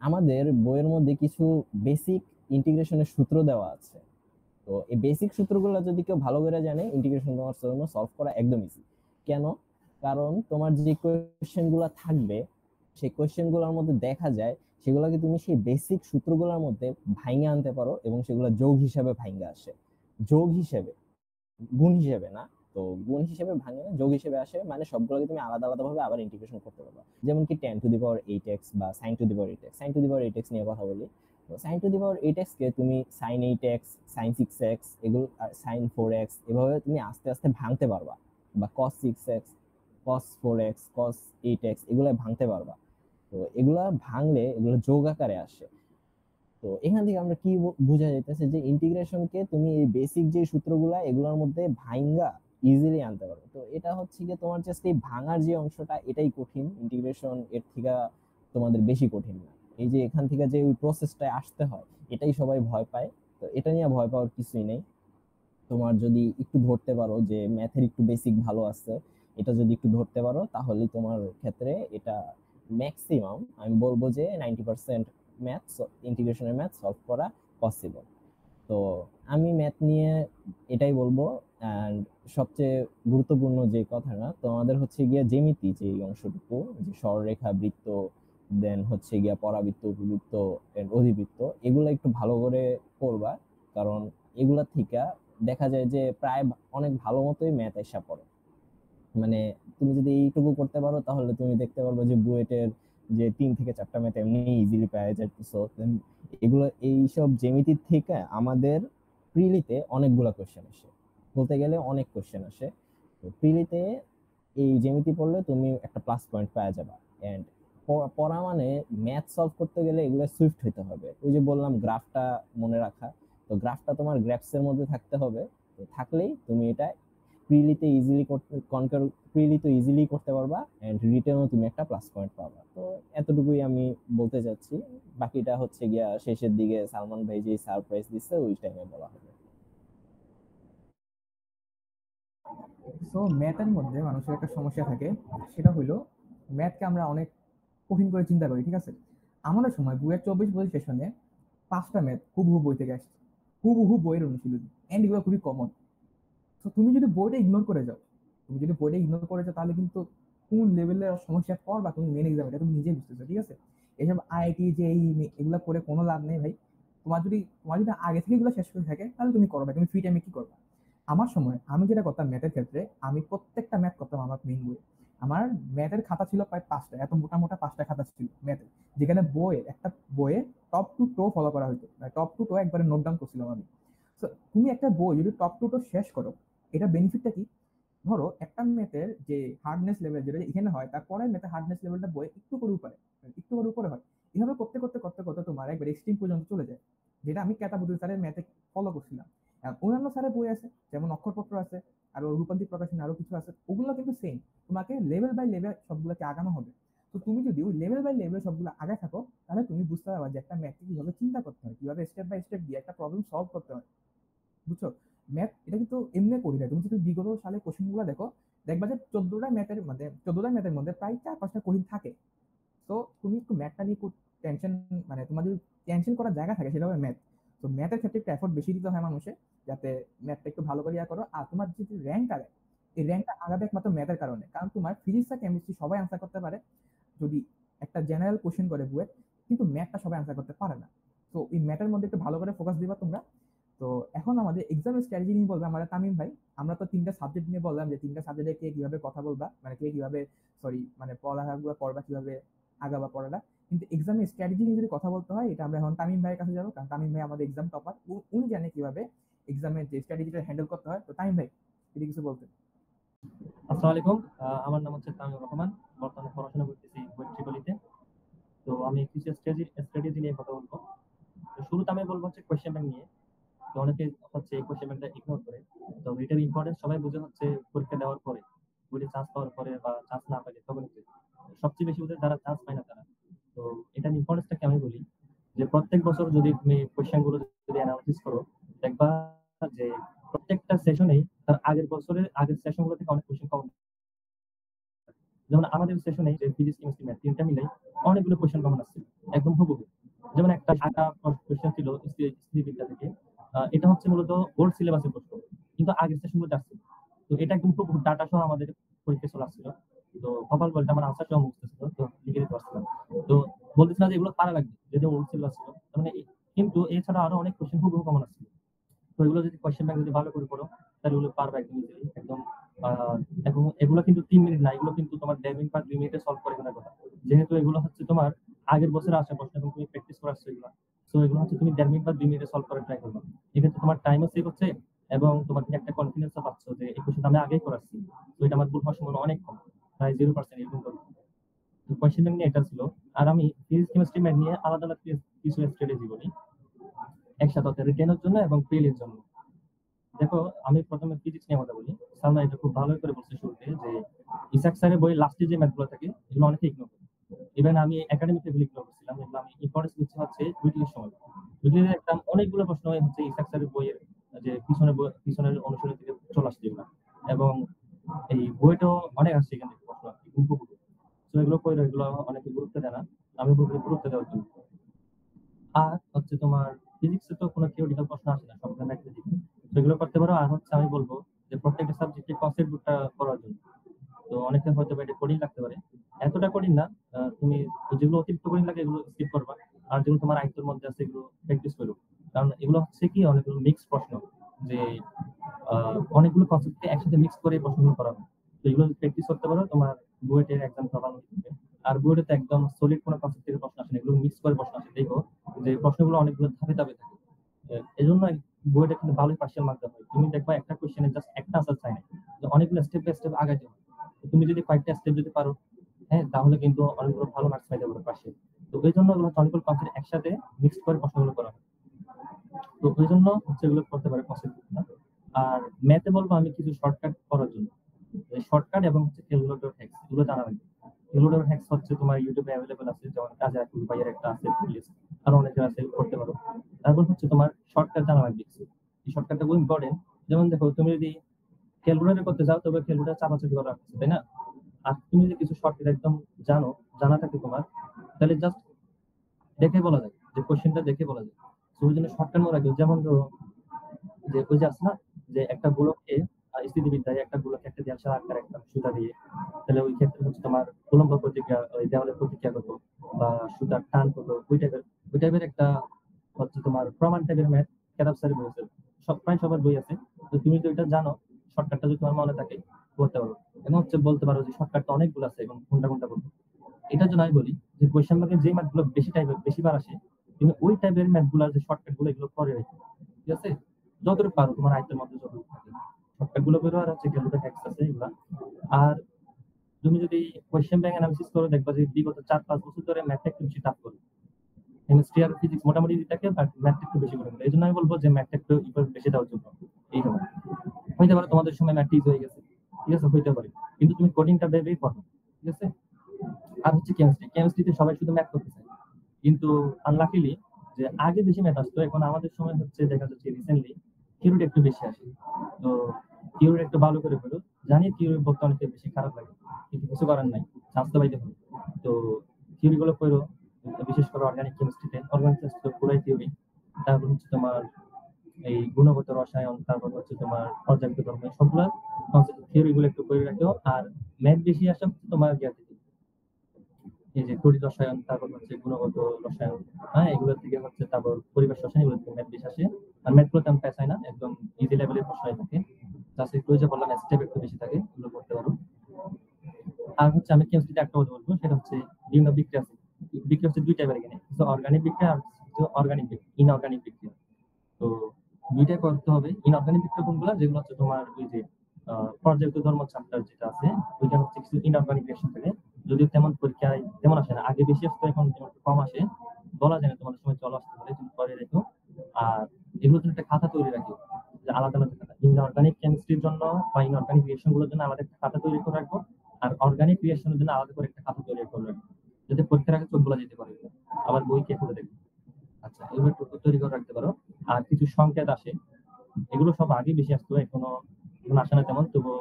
আমাদের বইয়ের মধ্যে কিছু বেসিক ইন্টিগ্রেশনের সূত্র দেওয়া আছে। তো এই বেসিক সূত্রগুলো যদি কেউ ভালো করে জানে, ইন্টিগ্রেশন তোমার জন্য সলভ করা একদম ইজি। কেন? কারণ তোমার যে কোয়েশ্চেন গুলা থাকবে, সেই কোয়েশ্চেন গুলোর মধ্যে দেখা যায় সেগুলোকে তুমি সেই বেসিক সূত্রগুলোর মধ্যে ভাঙে আনতে পারো, এবং সেগুলো যোগ হিসাবে ভাঙে আসে। যোগ হিসেবে, গুণ হিসেবে না। তো গুণ হিসেবে ভাঙে না, যোগ হিসেবে আসে, মানে সবগুলোকে তুমি আলাদা আলাদা ভাবে আবার ইন্টিগ্রেশন করতে পারবা। যেমন কি tan⁸8x বা sin⁸8x। sin⁸8x নিয়ে কথা বলি। তো sin⁸8x কে তুমি sin8x, sin6x, এগুলো sin4x, এভাবে তুমি আস্তে আস্তে ভাঙতে পারবা। বা cos6x, cos4x, cos8x, এগুলো ভাঙতে পারবা। তো এগুলা ভাঙলে এগুলো যোগ আকারে আসে। তো এখান থেকে আমরা কি বোঝা যাইতেছে যে ইন্টিগ্রেশনকে তুমি এই বেসিক যে সূত্রগুলা এগুলোর মধ্যে ভাঙা ইজিলি আনতে পারো। তো এটা হচ্ছে কি তোমার জাস্ট এই ভাঙার যে অংশটা, এটাই কঠিন। ইন্টিগ্রেশন এর থেকে তোমাদের বেশি কঠিন না। এই যে এখান থেকে যে ওই প্রসেসটা আসতে হয়, এটাই সবাই ভয় পায়। তো এটা নিয়ে ভয় পাওয়ার কিছুই নেই। তোমার যদি একটু ধরতে পারো যে ম্যাথের একটু বেসিক ভালো আছে, এটা যদি একটু ধরতে পারো, তাহলে তোমার ক্ষেত্রে এটা ম্যাক্সিমাম আমি বলবো যে 90% ম্যাথ, ইন্টিগ্রেশনের ম্যাথ সলভ করা পসিবল। তো আমি ম্যাথ নিয়ে এটাই বলবো। অ্যান্ড সবচেয়ে গুরুত্বপূর্ণ যে কথাটা তোমাদের হচ্ছে গিয়া জ্যামিতি, যে অংশটুকু, যে সরলরেখা, বৃত্ত, দেন হচ্ছে গিয়া পরাবৃত্ত, উপবৃত্ত, and অধিবৃত্ত, এগুলো একটু ভালো করে করবা। কারণ এগুলা থেকে দেখা যায় যে প্রায় অনেক ভালো মতোই ম্যাথ এসে পড়ে। মানে তুমি যদি এইটুকু করতে পারো, তাহলে তুমি দেখতে পারবে যে বুয়েটের যে 3 থেকে 4টা ম্যাথ এমনি ইজিলি পেয়ে যাইতেছো। এগুলো, এইসব জ্যামিতির থেকে আমাদের প্রিলিতে অনেকগুলা কোশ্চেন আসে, বলতে গেলে অনেক কোশ্চেন আসে। তো প্রিলিতে এই জ্যামিতি পড়লে তুমি একটা প্লাস পয়েন্ট পেয়ে যাবা। এন্ড পড়া মানে ম্যাথ সলভ করতে গেলে এগুলো সুইফট হইতে হবে। ওই যে বললাম গ্রাফটা মনে রাখা, তো গ্রাফটা তোমার গ্রাফস এর মধ্যে থাকতে হবে। তো থাকলেই তুমি এটা প্রিলিতে ইজিলি কনকার প্রিলিতে ইজিলি করতে পারবা, এন্ড রিটেনও তুমি একটা প্লাস পয়েন্ট পাবা। তো এতটুকুই আমি বলতে চাচ্ছি। বাকিটা হচ্ছে গিয়া শেষের দিকে সালমান ভাই যে সারপ্রাইজ দিচ্ছে, ওই টাইমে বলা হবে। সো ম্যাথের মধ্যে মানুষের একটা সমস্যা থাকে, সেটা হলো ম্যাথকে আমরা অনেক কঠিন করে চিন্তা করি, ঠিক আছে? আমাদের সময় বুয়েট 24-25 সেশনে 5টা ম্যাথ হুবহু বই থেকে আসছে, হুবহু বইয়ের অনুশীলনী, এন্ড এগুলো খুবই কমন। তো তুমি যদি বইটা ইগনোর করে যাও, তাহলে কিন্তু কোন লেভেলের সমস্যা পড়বা তুমি মেন এক্সাম, এটা তুমি নিজেই বুঝতেছো, ঠিক আছে? এসব আইআইটি যে এগুলা করে কোনো লাভ নেই ভাই। তোমার যদি আগে থেকে এগুলো শেষ করে থাকে, তাহলে তুমি করবে, তুমি ফ্রি টাইমে কি করবা? আমার সময় আমি যেটা করতাম ম্যাথের ক্ষেত্রে, আমি প্রত্যেকটা ম্যাথ করতাম আমার মেইন বই। আমার ম্যাথের খাতা ছিল প্রায় 5টা, এত মোটা মোটা 5টা খাতা ছিল ম্যাথের, যেখানে একটা বইয়ে টপ টু টো ফলো করা হতো, মানে টপ টু টো একবারে নোট ডাউন করছিলাম আমি। তো তুমি একটা বই যদি টপ টু টো শেষ করো, এটা বেনিফিটটা কি? ধরো একটা ম্যাথের যে হার্ডনেস লেভেল যেটা এখানে হয়, তার পরের ম্যাথের হার্ডনেস লেভেলটা বই একটু করে উপরে হয়। এভাবে করতে করতে করতে করতে তোমার একবার এক্সট্রিম পর্যন্ত চলে যায়, যেটা আমি কেতাবুদ্দিন স্যারের ম্যাথে ফলো করছিলাম। অন্যান্য স্যারের বই আছে, যেমন অক্ষরপত্র আছে, আর রূপান্তরিক প্রকাশন আরো কিছু আছে, ওগুলো কিন্তু সেম। তোমাকে লেভেল বাই লেভেল সবগুলোকে আগানো হবে। তো তুমি যদি ওই লেভেল বাই লেভেল সবগুলো আগায় থাকো, তাহলে তুমি বুঝতে পারবা যে একটা ম্যাথকে কিভাবে চিন্তা করতে হয়, কিভাবে স্টেপ বাই স্টেপ দিয়ে একটা প্রবলেম সলভ করতে হয়, বুঝছো? ম্যাথ এটা কিন্তু এমনি করি না, তুমি যদি বিগত সালে কোশ্চেন গুলো দেখো, দেখবা যে 14টা ম্যাথের মধ্যে প্রায় 4-5টা কোশ্চেন থাকে। তো তুমি একটু ম্যাথটা নিয়ে খুব টেনশন, মানে তোমার যদি টেনশন করার জায়গা থাকে সেটা হবে ম্যাথ। তো ম্যাথের ক্ষেত্রে একটু এফোর্ট বেশি দিতে হয় মানুষের, যাতে ম্যাথটা একটু ভালো করে করো। আর তোমার যে র্যাঙ্ক আগে, এই র্যাঙ্কটা আগাবে একমাত্র ম্যাথের কারণে, কারণ তোমার ফিজিক্স আর কেমিস্ট্রি সবাই আনসার করতে পারে যদি একটা জেনারেল কোশ্চেন করে বুয়েট, কিন্তু ম্যাথটা সবাই আনসার করতে পারে না। তো এই ম্যাথের মধ্যে একটু ভালো করে ফোকাস দিবা তোমরা। তো এখন আমাদের এক্সাম স্ট্র্যাটেজি নিয়ে বলবে আমাদের তামিম ভাই। আমরা তো 3টা সাবজেক্ট নিয়ে বললাম যে 3টা সাবজেক্টে কে কিভাবে কথা বলবা, মানে কে কিভাবে, সরি মানে পড়াগুলো করবা, কিভাবে আগাবা পড়াটা। কিন্তু এক্সামের স্ট্র্যাটেজি নিয়ে যদি কথা বলতে হয়, এটা আমরা এখন তামিম ভাইয়ের কাছে যাবো, কারণ তামিম ভাই আমাদের এক্সাম টপার, উনি জানে কিভাবে এক্সামের যে স্ট্র্যাটেজিটা হ্যান্ডেল করতে হয়। তো তামিম ভাই যদি কিছু বলতেন। আসসালামু আলাইকুম। আমার নাম হচ্ছে তামিমুর রহমান। বর্তমানে পড়াশোনা করতেছি বুয়েট ট্রিপলিতে। তো আমি কিছু স্ট্র্যাটেজি নিয়ে কথা বলবো। তো শুরুতে আমি বলবো হচ্ছে কোয়েশ্চেন ব্যাংক নিয়ে। তো অনেকে হচ্ছে এই কোয়েশ্চেন ব্যাংকটা ইগনোর করে। তো এটার ইম্পর্টেন্স সবাই বুঝে হচ্ছে পরীক্ষা দেওয়ার পরে। বুয়েটে চান্স পাওয়ার পরে বা চান্স না পেলে তখন সবচেয়ে বেশি ওদের যারা চান্স পায় না তারা। তো এটার ইম্পর্টেন্সটাকে আমি বলি যে প্রত্যেক বছর যদি তুমি কোয়েশ্চেন গুলো যদি অ্যানালাইসিস করো, দেখবা যে প্রত্যেকটা সেশনেই তার আগের বছরের আগের সেশন গুলো থেকে অনেক কোয়েশ্চেন কমন। যেমন আমাদের সেশনে যে ফিজিক্স কেমিস্ট্রি ম্যাথ তিনটা মিলে অনেকগুলো কোয়েশ্চেন কমন আসছে একদম হুবহু। যেমন একটা কোয়েশ্চেন ছিল স্থিতিবিদ্যা থেকে, এটা হচ্ছে মূলত ওল্ড সিলেবাসের প্রশ্ন, কিন্তু আগের সেশন গুলো আসছে। তো এটা একদম হুবহু ডাটা সহ আমাদের পরীক্ষা চলে আসছিল। তো কপাল বলতে আমার আনসার সহ মুখস্থ ছিল, তো লিখে দিতে পারছিলাম। তো বলতেছিলাম যে এগুলো পারা লাগবে, যেটা ওল্ড সিলেবাস ছিল মানে। কিন্তু এছাড়া আরো অনেক কোয়েশ্চেন হুবহু কমন আসছে। তো এগুলো যদি কোয়েশ্চেন ব্যাংক যদি ভালো করে পড়ো তাহলে এগুলো পারবে একদম ইজিলি একদম। এবং এগুলো কিন্তু 3 মিনিট না, এগুলো কিন্তু তোমার 1.5 মিনিট বা 2 মিনিটে সলভ করে ফেলার কথা। যেহেতু এগুলো হচ্ছে তোমার আগের বছরে আসা প্রশ্ন এবং তুমি প্র্যাকটিস করে আসছো এগুলো, তো এগুলো হচ্ছে তুমি 1.5 মিনিট বা 2 মিনিটে সলভ করে ট্রাই করবে। এক্ষেত্রে তোমার টাইমও সেভ হচ্ছে এবং তোমার তুমি একটা কনফিডেন্সও পাচ্ছ যে এই কোশ্চেন আমি আগেই করাচ্ছি, তো এটা আমার ভুল হওয়ার সম্ভাবনা অনেক কম, প্রায় 0% এরকম করবে। কোয়েশ্চেন ব্যাংক নিয়ে এটা ছিল। আর আমি ফিজিক্স কেমিস্ট্রি ম্যাথ নিয়ে আলাদা আলাদা কিছু স্ট্র্যাটেজি বলি একসাথে রিটেনের জন্য এবং প্রিলির জন্য। দেখো, আমি প্রথমে ফিজিক্স নিয়ে কথা বলি। সালমান এটা খুব ভালো করে বলছে শুরুতে যে ইসাক স্যারের বই লাস্টে যে ম্যাথগুলো থাকে এগুলো অনেকে ইগনোর করে। ইভেন আমি একাডেমিক এগুলো ইগনোর করছিলাম, এগুলো আমি ইম্পর্টেন্স বুঝতে হচ্ছে উইকলির সময়। উইকলির একটা অনেকগুলো প্রশ্ন হচ্ছে ইসাক স্যারের বইয়ের যে পিছনের অনুশীলনী থেকে চলে আসছে এগুলো, এবং এই বইটাও অনেক আসছে এখান থেকে প্রশ্ন আর কি হুবহু। তো এগুলো কইরো, এগুলো অনেকে গুরুত্ব দেয় না, আমি বলবো গুরুত্ব দেওয়ার জন্য। আর হচ্ছে তোমার ফিজিক্সে তো কোনো থিওরিটিক্যাল প্রশ্ন আসে না, সবগুলো ম্যাথমেটিক্স, সেগুলো করতে পারো। আর হচ্ছে আমি বলবো যে প্রত্যেকটা সাবজেক্টে কনসেপ্ট বুকটা করার জন্য। তো অনেকের হয়তো এটা কঠিন লাগতে পারে, এতটা কঠিন না। তুমি যেগুলো অতিরিক্ত কঠিন লাগে এগুলো স্কিপ করবা, আর যেগুলো তোমার আয়ত্তের মধ্যে আছে এগুলো প্র্যাকটিস করো। কারণ এগুলো হচ্ছে কি অনেকগুলো মিক্স প্রশ্ন, যে অনেকগুলো কনসেপ্টকে একসাথে মিক্স করে প্রশ্নগুলো করা হয়। তো এগুলো প্র্যাকটিস করতে পারো, তোমার বুয়েটের এক্সাম ভালো হবে। আর বুয়েটে তো একদম সলিড কোনো কনসেপ্ট থেকে প্রশ্ন আসে না, এগুলো মিক্স করে প্রশ্ন আসে। দেখো যে প্রশ্নগুলো অনেকগুলো ধাপে ধাপে থাকে। এই জন্য বইটা কিন্তু ভালোই পার্সিয়াল মার্ক দেওয়া হয়। তুমি দেখবা একটা কোশ্চেনে জাস্ট একটা আনসার চাই না, তো অনেকগুলো স্টেপ বাই স্টেপ আগাইতে হয়। তো তুমি যদি কয়েকটা স্টেপ যদি পারো, হ্যাঁ, তাহলে কিন্তু অনেকগুলো ভালো মার্কস পাইতে পারো পার্সিয়াল। তো এই জন্য এগুলো অনেকগুলো কনসেপ্ট একসাথে মিক্স করে প্রশ্নগুলো করা হয়। তো ওই জন্য হচ্ছে এগুলো করতে পারে কনসেপ্ট না। আর ম্যাথে বলবো আমি কিছু শর্টকাট করার জন্য, শর্টকাট এবং হচ্ছে ক্যালকুলেটর হ্যাক্স এগুলো জানা লাগবে। ক্যালকুলেটর হ্যাক্স হচ্ছে তোমার ইউটিউবে অ্যাভেলেবল আছে, যেমন কাজে আকুল ভাইয়ের একটা আছে প্লেলিস্ট, আর অনেকের আছে, করতে পারো। তারপর হচ্ছে তোমার শর্টকাট জানা লাগবে কিছু। এই শর্টকাটটা খুব ইম্পর্টেন্ট। যেমন দেখো, তুমি যদি ক্যালকুলেটর করতে চাও তবে ক্যালকুলেটর চাপাচাপি করা আছে, তাই না? আর তুমি যদি কিছু শর্টকাট একদম জানা থাকে তোমার, তাহলে জাস্ট দেখে বলা যায়, যে কোশ্চেনটা দেখে বলা যায়। তো ওই জন্য শর্টকাট মনে রাখবে। যেমন ধরো যে ওই যে আছে না, যে একটা গোলককে স্থিতিবিদ্যায় একটা গোলক একটা দেয়াল আকার একটা সুতা দিয়ে, তাহলে ওই ক্ষেত্রে হচ্ছে তোমার উলম্ব প্রতিক্রিয়া, ওই দেওয়ালের প্রতিক্রিয়া কত বা সুতার টান কত, ওই টাইপের একটা হচ্ছে তোমার প্রমাণ টাইপের ম্যাথ কেতাব স্যার বলেছে। প্রায় সবার বই আছে। তো তুমি যদি ওইটা জানো, শর্টকাটটা যদি তোমার মনে থাকে বলতে পারো। এবং হচ্ছে বলতে পারো যে শর্টকাটটা অনেকগুলো আছে এবং কোনটা কোনটা বলবো। এটার জন্য আমি বলি যে কোয়েশ্চেন ব্যাংকে যে ম্যাথগুলো বেশিবার আসে, তুমি ওই টাইপের ম্যাথগুলোর যে শর্টকাট গুলো এগুলো করে রাখো, ঠিক আছে? যতটুকু পারো তোমার আয়ত্তের মধ্যে যতটুকু থাকে শর্টকাট গুলো বেরো। আর হচ্ছে ক্যালকুলেটর হ্যাক্স আছে এগুলা। আর তুমি যদি কোয়েশ্চেন ব্যাংক অ্যানালিসিস করো, দেখবা যে বিগত 4-5 বছর ধরে ম্যাথটা একটু বেশি টাফ করে। কেমিস্ট্রি আর ফিজিক্স মোটামুটি থাকে, বাট ম্যাথটা একটু বেশি করে। এই জন্য আমি বলবো যে ম্যাথটা একটু বেশি দেওয়ার জন্য। এই হবে, হইতে পারে তোমাদের সময় ম্যাথ ইজি হয়ে গেছে, ঠিক আছে, হইতে পারে, কিন্তু তুমি কোডিংটা ভেবেই পড়ো, ঠিক আছে? আর হচ্ছে কেমিস্ট্রিতে সবাই শুধু ম্যাথ করতে চায়, কিন্তু আনলাকিলি যে আগে বেশি ম্যাথ আসতো, এখন আমাদের সময় হচ্ছে দেখা যাচ্ছে রিসেন্টলি থিওরিটা একটু বেশি আসে। তো থিওরি একটু ভালো করে পড়ো। জানি থিওরি বলতে অনেকে বেশি খারাপ লাগে, কিন্তু কিছু করার নাই, চান্স তো পাইতে হবে। তো থিওরি গুলো পড়ো, বিশেষ করে অর্গানিক কেমিস্ট্রিতে পুরাই থিওরি। তারপর হচ্ছে তোমার এই গুণগত রসায়ন, তারপর হচ্ছে তোমার পর্যাপ্ত ধর্ম, সবগুলো থিওরি গুলো একটু করে রাখো। আর ম্যাথ বেশি আসে হচ্ছে তোমার জ্ঞান থেকে, এই যে তড়িৎ রসায়ন, তারপর হচ্ছে গুণগত রসায়ন, হ্যাঁ, এগুলো থেকে হচ্ছে, তারপর পরিবেশ রসায়ন, এগুলো থেকে ম্যাথ বেশি আসে। আর ম্যাথ গুলো তেমন পেঁচায় না, একদম ইজি লেভেলের প্রশ্ন থাকে, জাস্ট একটু ওই যে বললাম স্টেপ একটু বেশি থাকে, এগুলো করতে পারো। আর হচ্ছে আমি কেমিস্ট্রিতে একটা কথা বলবো, সেটা হচ্ছে বিভিন্ন বিক্রিয়া আছে। বিক্রিয়া হচ্ছে দুই টাইপের, এখানে কিছু অর্গানিক বিক্রিয়া আর ইনঅর্গানিক বিক্রিয়া। তো দুইটাই করতে হবে। ইনঅর্গানিক বিক্রিয়া কোনগুলো, যেগুলো হচ্ছে তোমার ওই যে পর্যাপ্ত ধর্ম চ্যাপ্টার যেটা আছে, ওইখানে হচ্ছে কিছু ইনঅর্গানিক রিঅ্যাকশন থাকে, যদিও তেমন পরীক্ষায় তেমন আসে না, আগে বেশি আসতো, এখন তেমন একটু কম আসে, বলা যায় না, তোমাদের সময় চলে আসতে পারে, তুমি করে রেখো। আর এগুলো তুমি একটা খাতা তৈরি রাখো, যে আলাদা আলাদা খাতা, ইনঅর্গানিক কেমিস্ট্রি কেমিস্ট্রির জন্য বা ইনঅর্গানিক রিয়েকশন গুলোর জন্য আলাদা একটা খাতা তৈরি করে রাখবো, আর অর্গানিক রিয়েকশনের জন্য আলাদা করে একটা খাতা তৈরি করে রাখবো, যাতে পরীক্ষার আগে চোখ বলা যেতে পারে, আবার বই কে খুলে দেখবে। আচ্ছা, এগুলো একটু তৈরি করে রাখতে পারো। আর কিছু সংকেত আসে, এগুলো সব আগে বেশি আসতো, এখনো আসে না তেমন, তবু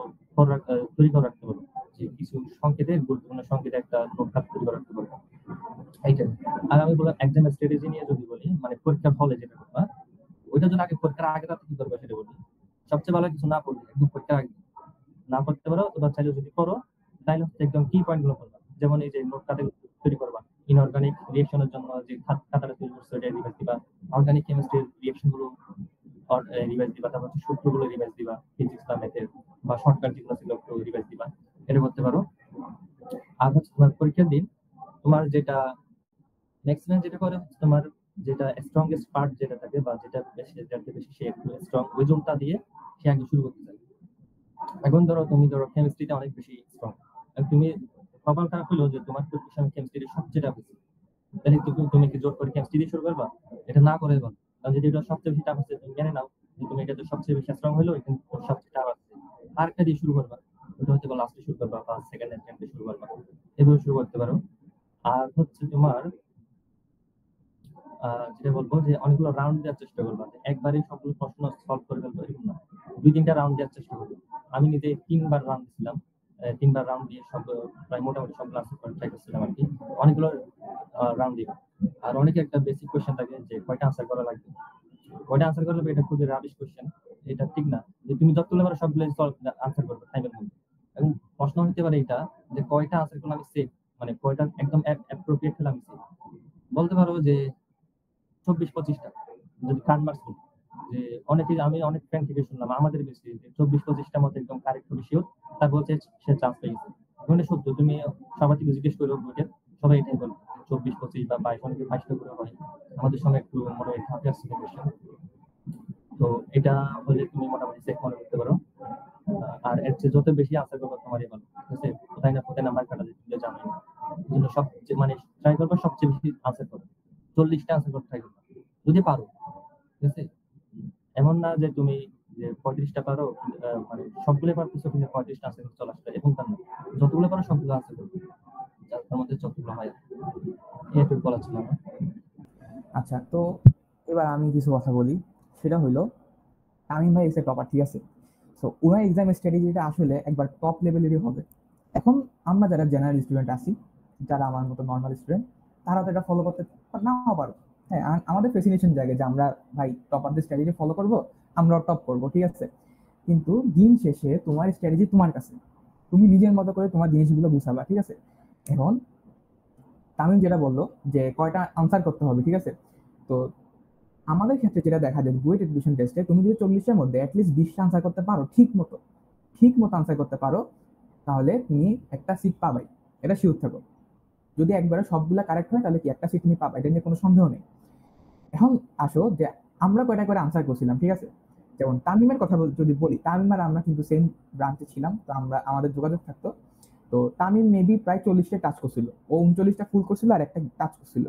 তৈরি করে রাখতে পারো, যে কিছু সংকেতের গুরুত্বপূর্ণ সংকেতে একটা নোটখাত তৈরি করে রাখতে পারো, এইটাই। আর আমি বললাম এক্সাম স্ট্র্যাটেজি নিয়ে যদি বলি, মানে পরীক্ষার হলে যেটা করবা, ওইটার জন্য আগে পরীক্ষার আগে রাতে কি করবে সেটা বলি। সবচেয়ে ভালো কিছু না পড়লে একদম পরীক্ষার আগে না পড়তে পারো, তোমরা চাইলে যদি পড়ো তাহলে হচ্ছে একদম কি পয়েন্ট গুলো করবা, যেমন এই যে নোটটাতে তৈরি করবা, ইনঅর্গানিক রিয়েকশনের জন্য যে খাতাটা তৈরি করছো এটা রিভাইজ দিবা, অর্গানিক কেমিস্ট্রির রিয়েকশন গুলো রিভাইজ দিবা, তারপর হচ্ছে সূত্রগুলো রিভাইজ দিবা, ফিজিক্স বা ম্যাথের বা শর্টকাট যেগুলো ছিল একটু রিভাইজ দিবা, এটা করতে পারো। আর হচ্ছে তোমার পরীক্ষার দিন তোমার যেটা ম্যাক্সিমাম যেটা করে হচ্ছে তোমার যেটা স্ট্রংগেস্ট পার্ট যেটা থাকে বা যেটা বেশি যাতে বেশি সে একটু স্ট্রং ওই জোনটা দিয়ে সে আগে শুরু করতে চায়। এখন তুমি ধরো কেমিস্ট্রিটা অনেক বেশি স্ট্রং, তুমি কপাল খারাপ হলো যে তোমার পরীক্ষার কেমিস্ট্রি সবচেয়ে টাফ হচ্ছে, তাহলে তুমি কি জোর করে কেমিস্ট্রি দিয়ে শুরু করবা? এটা না করে বল, কারণ যদি এটা সবচেয়ে বেশি টাফ হচ্ছে তুমি মেনে নাও যে তুমি এটাতে সবচেয়ে বেশি স্ট্রং হলো, কিন্তু সবচেয়ে টাফ আছে, আর একটা দিয়ে শুরু করবা, ওটা হচ্ছে লাস্টে শুরু করবা বা সেকেন্ড অ্যাটেম্পটে শুরু করবা, এভাবে শুরু করতে পারো। আর হচ্ছে তোমার যেটা বলবো যে অনেকগুলো রাউন্ড দেওয়ার চেষ্টা করবো, একবারে সবগুলো প্রশ্ন সলভ করে ফেলবো এরকম না, 2-3টা রাউন্ড দেওয়ার চেষ্টা করবো। আমি নিজে 3বার রাউন্ড দিছিলাম, 3বার রাউন্ড দিয়ে সব প্রায় মোটামুটি সব ক্লাস করে ট্রাই করছিলাম আর কি, অনেকগুলো রাউন্ড দিব। আর অনেকে একটা বেসিক কোশ্চেন থাকে যে কয়টা আনসার করা লাগবে, কয়টা আনসার করলে এটা খুবই রাবিশ কোশ্চেন, এটা ঠিক না যে তুমি যতগুলো পারো সবগুলো আনসার করবে টাইমের মধ্যে। এবং প্রশ্ন হতে পারে এটা যে কয়টা আনসার করলে আমি সেফ, মানে কয়টা একদম অ্যাপ্রোপ্রিয়েট হলে আমি সেফ, বলতে পারো যে 24-25টা, যদি কানভার্স করি যে আমি অনেক ফ্রেন্ড থেকে শুনলাম আমাদের বেশি যে 24-25টার মধ্যে একদম কারেক্ট হবে শিওর, তার বলছে সে চান্স পেয়েছে। মানে সত্য, তুমি সবার থেকে জিজ্ঞেস করো বইটা, সবাই এটাই বলবে 24-25 বা 22, অনেকে 22টা করে হয়, আমাদের সঙ্গে একটু মনে হয় হাতে আসছে কোয়েশ্চেন। তো এটা হলে তুমি মোটামুটি সেফ মনে করতে পারো। আর এর চেয়ে যত বেশি আনসার করবো তোমারই ভালো, ঠিক আছে? কোথায় নাম্বার কাটা যায় তুমি জানোই না, এই জন্য সবচেয়ে মানে ট্রাই করবো সবচেয়ে বেশি আনসার করো, 40টা আনসার করতে ট্রাই করবো যদি পারো, ঠিক আছে? এমন না যে তুমি যে 35টা পারো, মানে সবগুলো পারতেছো কিন্তু 35টা আনসার করতে চলে আসবে, এরকম তা না, যতগুলো পারো সবগুলো আনসার করবে, যার মধ্যে যতগুলো হয় এটুকু বলা ছিল আমার। আচ্ছা, তো এবার আমি কিছু কথা বলি, সেটা হইলো তামিম ভাই এসে টপার, ঠিক আছে? সো ওনার এক্সাম স্ট্র্যাটেজিটা আসলে একবার টপ লেভেলেরই হবে। এখন আমরা যারা জেনারেল স্টুডেন্ট আছি, যারা আমার মতো নর্মাল স্টুডেন্ট, তারা তো এটা ফলো করতে নাও পারো। হ্যাঁ, আমাদের ফ্যাসিনেশন জায়গা যে আমরা ভাই টপারদের স্ট্র্যাটেজি ফলো করবো, আমরাও টপ করবো, ঠিক আছে? কিন্তু দিন শেষে তোমার স্ট্র্যাটেজি তোমার কাছে, তুমি নিজের মতো করে তোমার জিনিসগুলো গুছাবা, ঠিক আছে? এখন তামিম যেটা বললো যে কয়টা আনসার করতে হবে, ঠিক আছে? তো আমাদের ক্ষেত্রে যেটা দেখা যায় বুয়েট এডমিশন টেস্টে তুমি যদি 40টার মধ্যে অ্যাটলিস্ট 20টা আনসার করতে পারো, ঠিক মতো আনসার করতে পারো, তাহলে তুমি একটা সিট পাবাই, এটা শিওর থাকো। যদি একবারে সবগুলা কারেক্ট হয় তাহলে কি একটা সিট তুমি পাবা, এটা নিয়ে কোনো সন্দেহ নেই। এখন আসো যে আমরা কয়টা করে আনসার করছিলাম, ঠিক আছে? যেমন তামিমের কথা যদি বলি, তামিম আর আমরা কিন্তু সেম ব্রাঞ্চে ছিলাম, তো আমাদের যোগাযোগ থাকতো। তো তামিম মেবি প্রায় 40টা টাচ করছিল, ও 39টা ফুল করছিল আর একটা টাচ করছিল।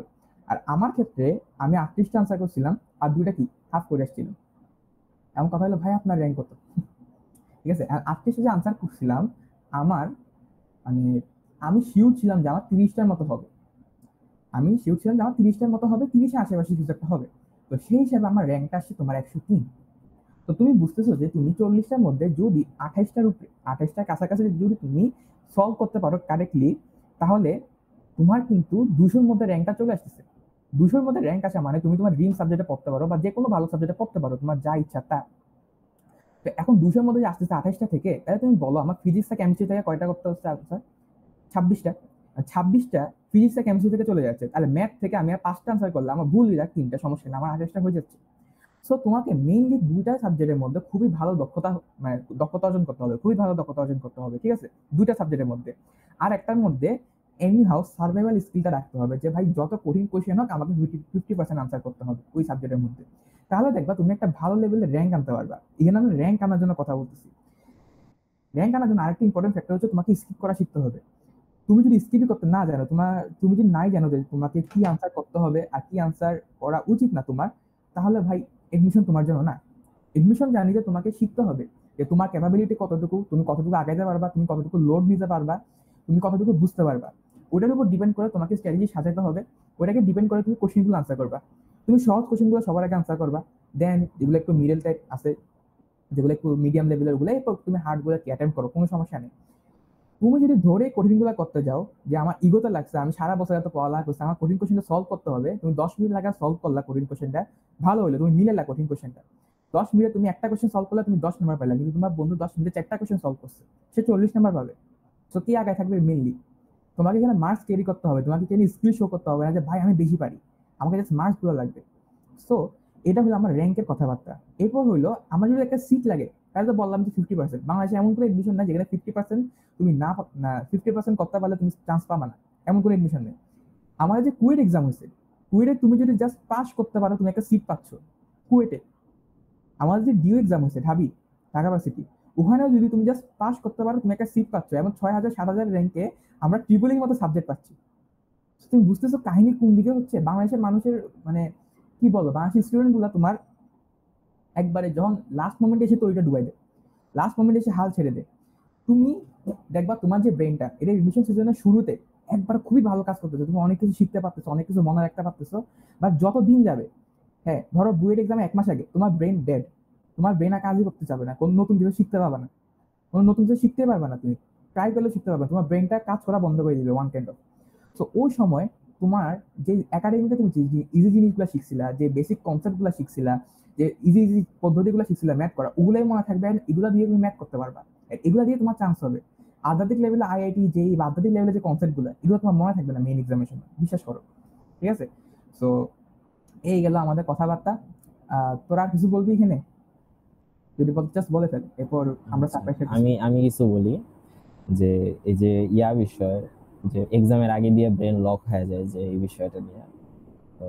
আর আমার ক্ষেত্রে আমি 38টা আনসার করছিলাম আর 2টা কি হাফ করে আসছিলাম। এমন কথা হলো ভাই আপনার র্যাঙ্ক কত? ঠিক আছে, আর 38টা যে আনসার করছিলাম, আমার মানে আমি শিওর ছিলাম যে আমার 30টার মতো হবে, 30-এর আশেপাশে কিছু একটা হবে। তো সেই হিসাবে আমার র্যাঙ্কটা আসছে তোমার 103। তো তুমি বুঝতেছো যে তুমি 40টার মধ্যে যদি 28টার উপরে 28টার কাছাকাছি যদি তুমি সলভ করতে পারো কারেক্টলি, তাহলে তোমার কিন্তু 200-র মধ্যে র্যাঙ্কটা চলে আসতেছে। 200-র মধ্যে র্যাঙ্ক আসা মানে তুমি তোমার ড্রিম সাবজেক্টে পড়তে পারো বা যে কোনো ভালো সাবজেক্টে পড়তে পারো, তোমার যা ইচ্ছা তা। তো এখন 200-র মধ্যে যে আসতেছে 28টা থেকে, তাহলে তুমি বলো আমার ফিজিক্স আর কেমিস্ট্রি থেকে কয়টা করতে হচ্ছে আনসার? 26টা। 26টা ফিজিক্স আর কেমিস্ট্রি থেকে চলে যাচ্ছে, তাহলে ম্যাথ থেকে আমি আর 5টা আনসার করলাম, আমার ভুল রাখ 3টা, সমস্যা না, আমার 28টা হয়ে যাচ্ছে। সো তোমাকে মেইনলি 2টা সাবজেক্টের মধ্যে খুবই ভালো দক্ষতা অর্জন করতে হবে, ঠিক আছে? 2টা সাবজেক্টের মধ্যে। আর একটার মধ্যে এনি হাউ সার্ভাইভাল স্কিলটা রাখতে হবে, যে ভাই যত কঠিন কোয়েশ্চেন হোক আমাকে 50% আনসার করতে হবে ওই সাবজেক্টের মধ্যে। তাহলে দেখবা তুমি একটা ভালো লেভেলের র্যাঙ্ক আনতে পারবা। এখানে আমি র্যাঙ্ক আনার জন্য কথা বলতেছি। র্যাঙ্ক আনার জন্য আরেকটা ইম্পর্টেন্ট ফ্যাক্টর হচ্ছে তোমাকে স্কিপ করা শিখতে হবে। তুমি যদি স্কিপই করতে না জানো, তুমি যদি নাই জানো যে তোমাকে কি আনসার করতে হবে আর কি আনসার করা উচিত না তোমার, তাহলে ভাই এডমিশন তোমার জন্য না। এডমিশন জানি যে তোমাকে শিখতে হবে, যে তোমার ক্যাপাবিলিটি কতটুকু, তুমি কতটুকু আগাইতে পারবা, তুমি কতটুকু লোড নিতে পারবা, তুমি কতটুকু বুঝতে পারবা। ওটার উপর ডিপেন্ড করে তোমাকে স্ট্র্যাটেজি সাজাতে হবে। ওটাকে ডিপেন্ড করে তুমি কোশ্চেনগুলো আনসার করবা। তুমি সহজ কোশ্চেনগুলো সবার আগে আনসার করবা, দেন যেগুলো একটু মিডল টাইপ আছে, যেগুলো একটু মিডিয়াম লেভেলের, ওগুলো এরপর তুমি হার্ডগুলো অ্যাটেম্প করো, কোনো সমস্যা নেই। তুমি যদি ধরে কঠিনগুলো করতে যাও, যে আমার ইগোতে লাগছে, আমি সারা বছর এত পড়ালেখা করছি, আমার কঠিন কোশ্চেনটা সলভ করতে হবে, তুমি 10 মিনিট লাগা সলভ করলা কঠিন কোশ্চেনটা, ভালো হলো তুমি মিলালা কঠিন কোশ্চেনটা। 10 মিনিটে তুমি একটা কোশ্চেন সলভ করলে তুমি 10 নাম্বার পাইলা, কিন্তু তোমার বন্ধু 10 মিনিটে 4টা কোশ্চেন সলভ করছে, সে 40 নাম্বার পাবে। তো কে আগে থাকবে মেনলি? তোমাকে এখানে মার্কস ক্যারি করতে হবে, তোমাকে এখানে স্কিল শো করতে হবে না যে ভাই আমি বেশি পারি, আমাকে জাস্ট মার্কস গুলো লাগবে। সো এটা হলো আমার র্যাঙ্কের কথাবার্তা। এরপর হইলো আমার যদি একটা সিট লাগে, তাহলে তো বললাম যে 50%। বাংলাদেশে এমন কোনো এডমিশন নাই যেখানে 50% তুমি না 50% করতে পারলে তুমি চান্স পাবা না, এমন কোনো এডমিশন নেই। আমার যে কুয়েট এক্সাম হয়েছে, কুয়েটে তুমি যদি জাস্ট পাস করতে পারো তুমি একটা সিট পাচ্ছ কুয়েটে। আমাদের যে ডিউ এক্সাম হয়েছে ঢাবি, ঢাকা ভার্সিটি, ওখানেও যদি তুমি জাস্ট পাস করতে পারো তুমি একটা সিট পাচ্ছ, এবং 6,000 7,000 র্যাঙ্কে আমরা ট্রিপলের মতো সাবজেক্ট পাচ্ছি। তুমি বুঝতেছো কাহিনী কোন দিকে হচ্ছে? বাংলাদেশের মানুষের মানে কি বলবো, বাংলাদেশের স্টুডেন্ট গুলা তোমার একবারে যখন লাস্ট মোমেন্টে এসে তৈরিটা ডুবাই দেয়, লাস্ট মোমেন্টে এসে হাল ছেড়ে দেয়। তুমি দেখবা তোমার যে ব্রেনটা এটা এডমিশন সিজনের শুরুতে একবার খুবই ভালো কাজ করতেছো, তুমি অনেক কিছু শিখতে পারতেছো, অনেক কিছু মনে রাখতে পারতেছো, বাট যত দিন যাবে, হ্যাঁ ধরো বুয়েট এক্সামে 1 মাস আগে তোমার ব্রেন ডেড, তোমার ব্রেন আর কাজই করতে চাবে না, কোনো নতুন কিছু শিখতে পারবে না, কোনো নতুন কিছু শিখতে পারবে না, তুমি ট্রাই করলেও শিখতে পারবে না, তোমার ব্রেনটা কাজ করা বন্ধ করে দিবে ওয়ান কাইন্ড অফ। তো ওই সময় তোমার যে একাডেমিতে তুমি ইজি জিনিসগুলো শিখছিলা, যে বেসিক কনসেপ্টগুলো শিখছিলা, যে ইজি ইজি পদ্ধতিগুলো শিখছিলা ম্যাথ করা, ওগুলোই মনে থাকবে, এগুলো দিয়ে তুমি ম্যাথ করতে পারবা, এগুলো দিয়ে তোমার চান্স হবে। আধ্যাত্মিক লেভেলে আইআইটি যেই আধ্যাত্মিক লেভেলে যে কনসেপ্টগুলো, এগুলো তোমার মনে থাকবে না মেইন এক্সামের সময়, বিশ্বাস করো। ঠিক আছে? সো এই গেল আমাদের কথাবার্তা। তোরা আর কিছু বলবি এখানে? যদি বলতে চাস বলে ফেল, এরপর আমরা আচ্ছা, সারপ্রাইজ আমি কিছু বলি যে এই যে বিষয়, যে এক্সামের আগে দিয়ে ব্রেন লক হয়ে যায়, যে এই বিষয়টা নিয়ে। তো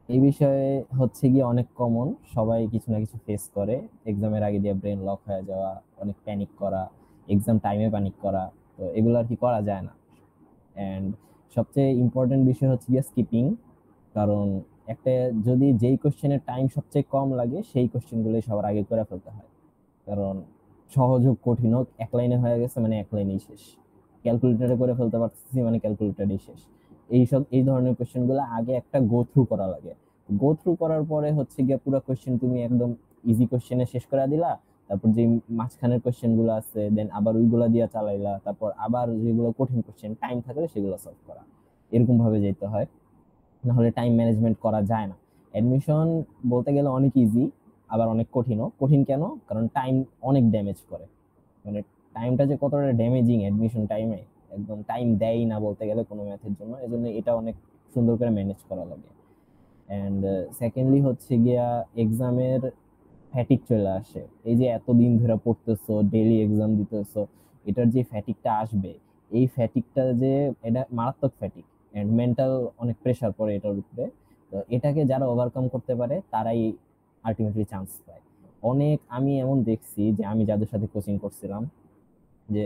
এই বিষয়ে হচ্ছে গিয়ে অনেক কমন, সবাই কিছু না কিছু ফেস করে। এক্সামের আগে দিয়ে ব্রেন লক হয়ে যাওয়া, অনেক প্যানিক করা, এক্সাম টাইমে প্যানিক করা, তো এগুলো আর কি করা যায় না। অ্যান্ড সবচেয়ে ইম্পর্টেন্ট বিষয় হচ্ছে গিয়ে স্কিপিং। কারণ একটা যদি যেই কোশ্চেনের টাইম সবচেয়ে কম লাগে সেই কোশ্চেনগুলোই সবার আগে করে ফেলতে হয়। কারণ সহজ হোক কঠিন হোক, এক লাইনে হয়ে গেছে মানে এক লাইনেই শেষ। ক্যালকুলেটরে করে ফেলতে পারতেছি মানে ক্যালকুলেটরেই শেষ। এই ধরনের কোশ্চেন গুলো আগে একটা গো থ্রু করা লাগে। গো থ্রু করার পরে হচ্ছে গিয়ে পুরো কোশ্চেন তুমি একদম ইজি কোশ্চেনে শেষ করে দিলা, তারপর যে মাঝখানের কোশ্চেন গুলো আছে দেন আবার ওইগুলা দিয়ে চালাইলা, তারপর আবার যেগুলো কঠিন কোশ্চেন টাইম থাকলে সেগুলো সলভ করা, এরকম ভাবে যেতে হয়, নাহলে টাইম ম্যানেজমেন্ট করা যায় না। অ্যাডমিশন বলতে গেলে অনেক ইজি, আবার অনেক কঠিনও। কঠিন কেন? কারণ টাইম অনেক ড্যামেজ করে, মানে টাইমটা যে কতটা ড্যামেজিং অ্যাডমিশন টাইমে, একদম টাইম দেয় না বলতে গেলে কোনো ম্যাথের জন্য, এজন্য এটা অনেক সুন্দর করে ম্যানেজ করা লাগে। অ্যান্ড সেকেন্ডলি হচ্ছে গিয়া এক্সামের ফ্যাটিক চলে আসে। এই যে এতদিন ধরে পড়তেছো, ডেইলি এক্সাম দিতেছো, এটার যে ফ্যাটিকটা আসবে, এই ফ্যাটিকটা যে এটা মারাত্মক ফ্যাটিক, এন্ড মেন্টাল অনেক প্রেসার পড়ে এটার উপরে। তো এটাকে যারা ওভারকাম করতে পারে তারাই আলটিমেটলি চান্স পায়। অনেক আমি এমন দেখছি যে আমি যাদের সাথে কোচিং করছিলাম, যে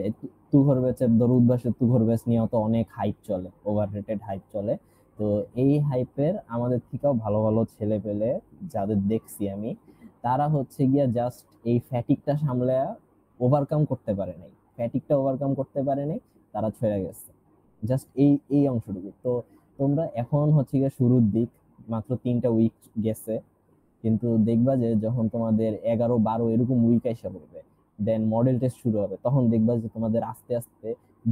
তুঘর ব্যাচের ধর উদ্ভাসের তুঘর ব্যাচ নিয়েও তো অনেক হাইপ চলে, ওভার রেটেড হাইপ চলে। তো এই হাইপের আমাদের থেকেও ভালো ভালো ছেলে পেলে যাদের দেখছি আমি, তারা হচ্ছে গিয়া জাস্ট এই ফ্যাটিকটা সামলে ওভারকাম করতে পারে নাই, ফ্যাটিকটা ওভারকাম করতে পারে নাই, তারা ছেড়ে গেছে। জাস্ট এই অংশটুকু। তো তোমরা এখন হচ্ছে গিয়ে শুরুর দিক, মাত্র 3টা উইক গেছে, কিন্তু দেখবা যে যখন তোমাদের 11 12 এরকম উইক এসে পড়বে, দেন মডেল টেস্ট শুরু হবে, তখন দেখবা যে তোমাদের আস্তে আস্তে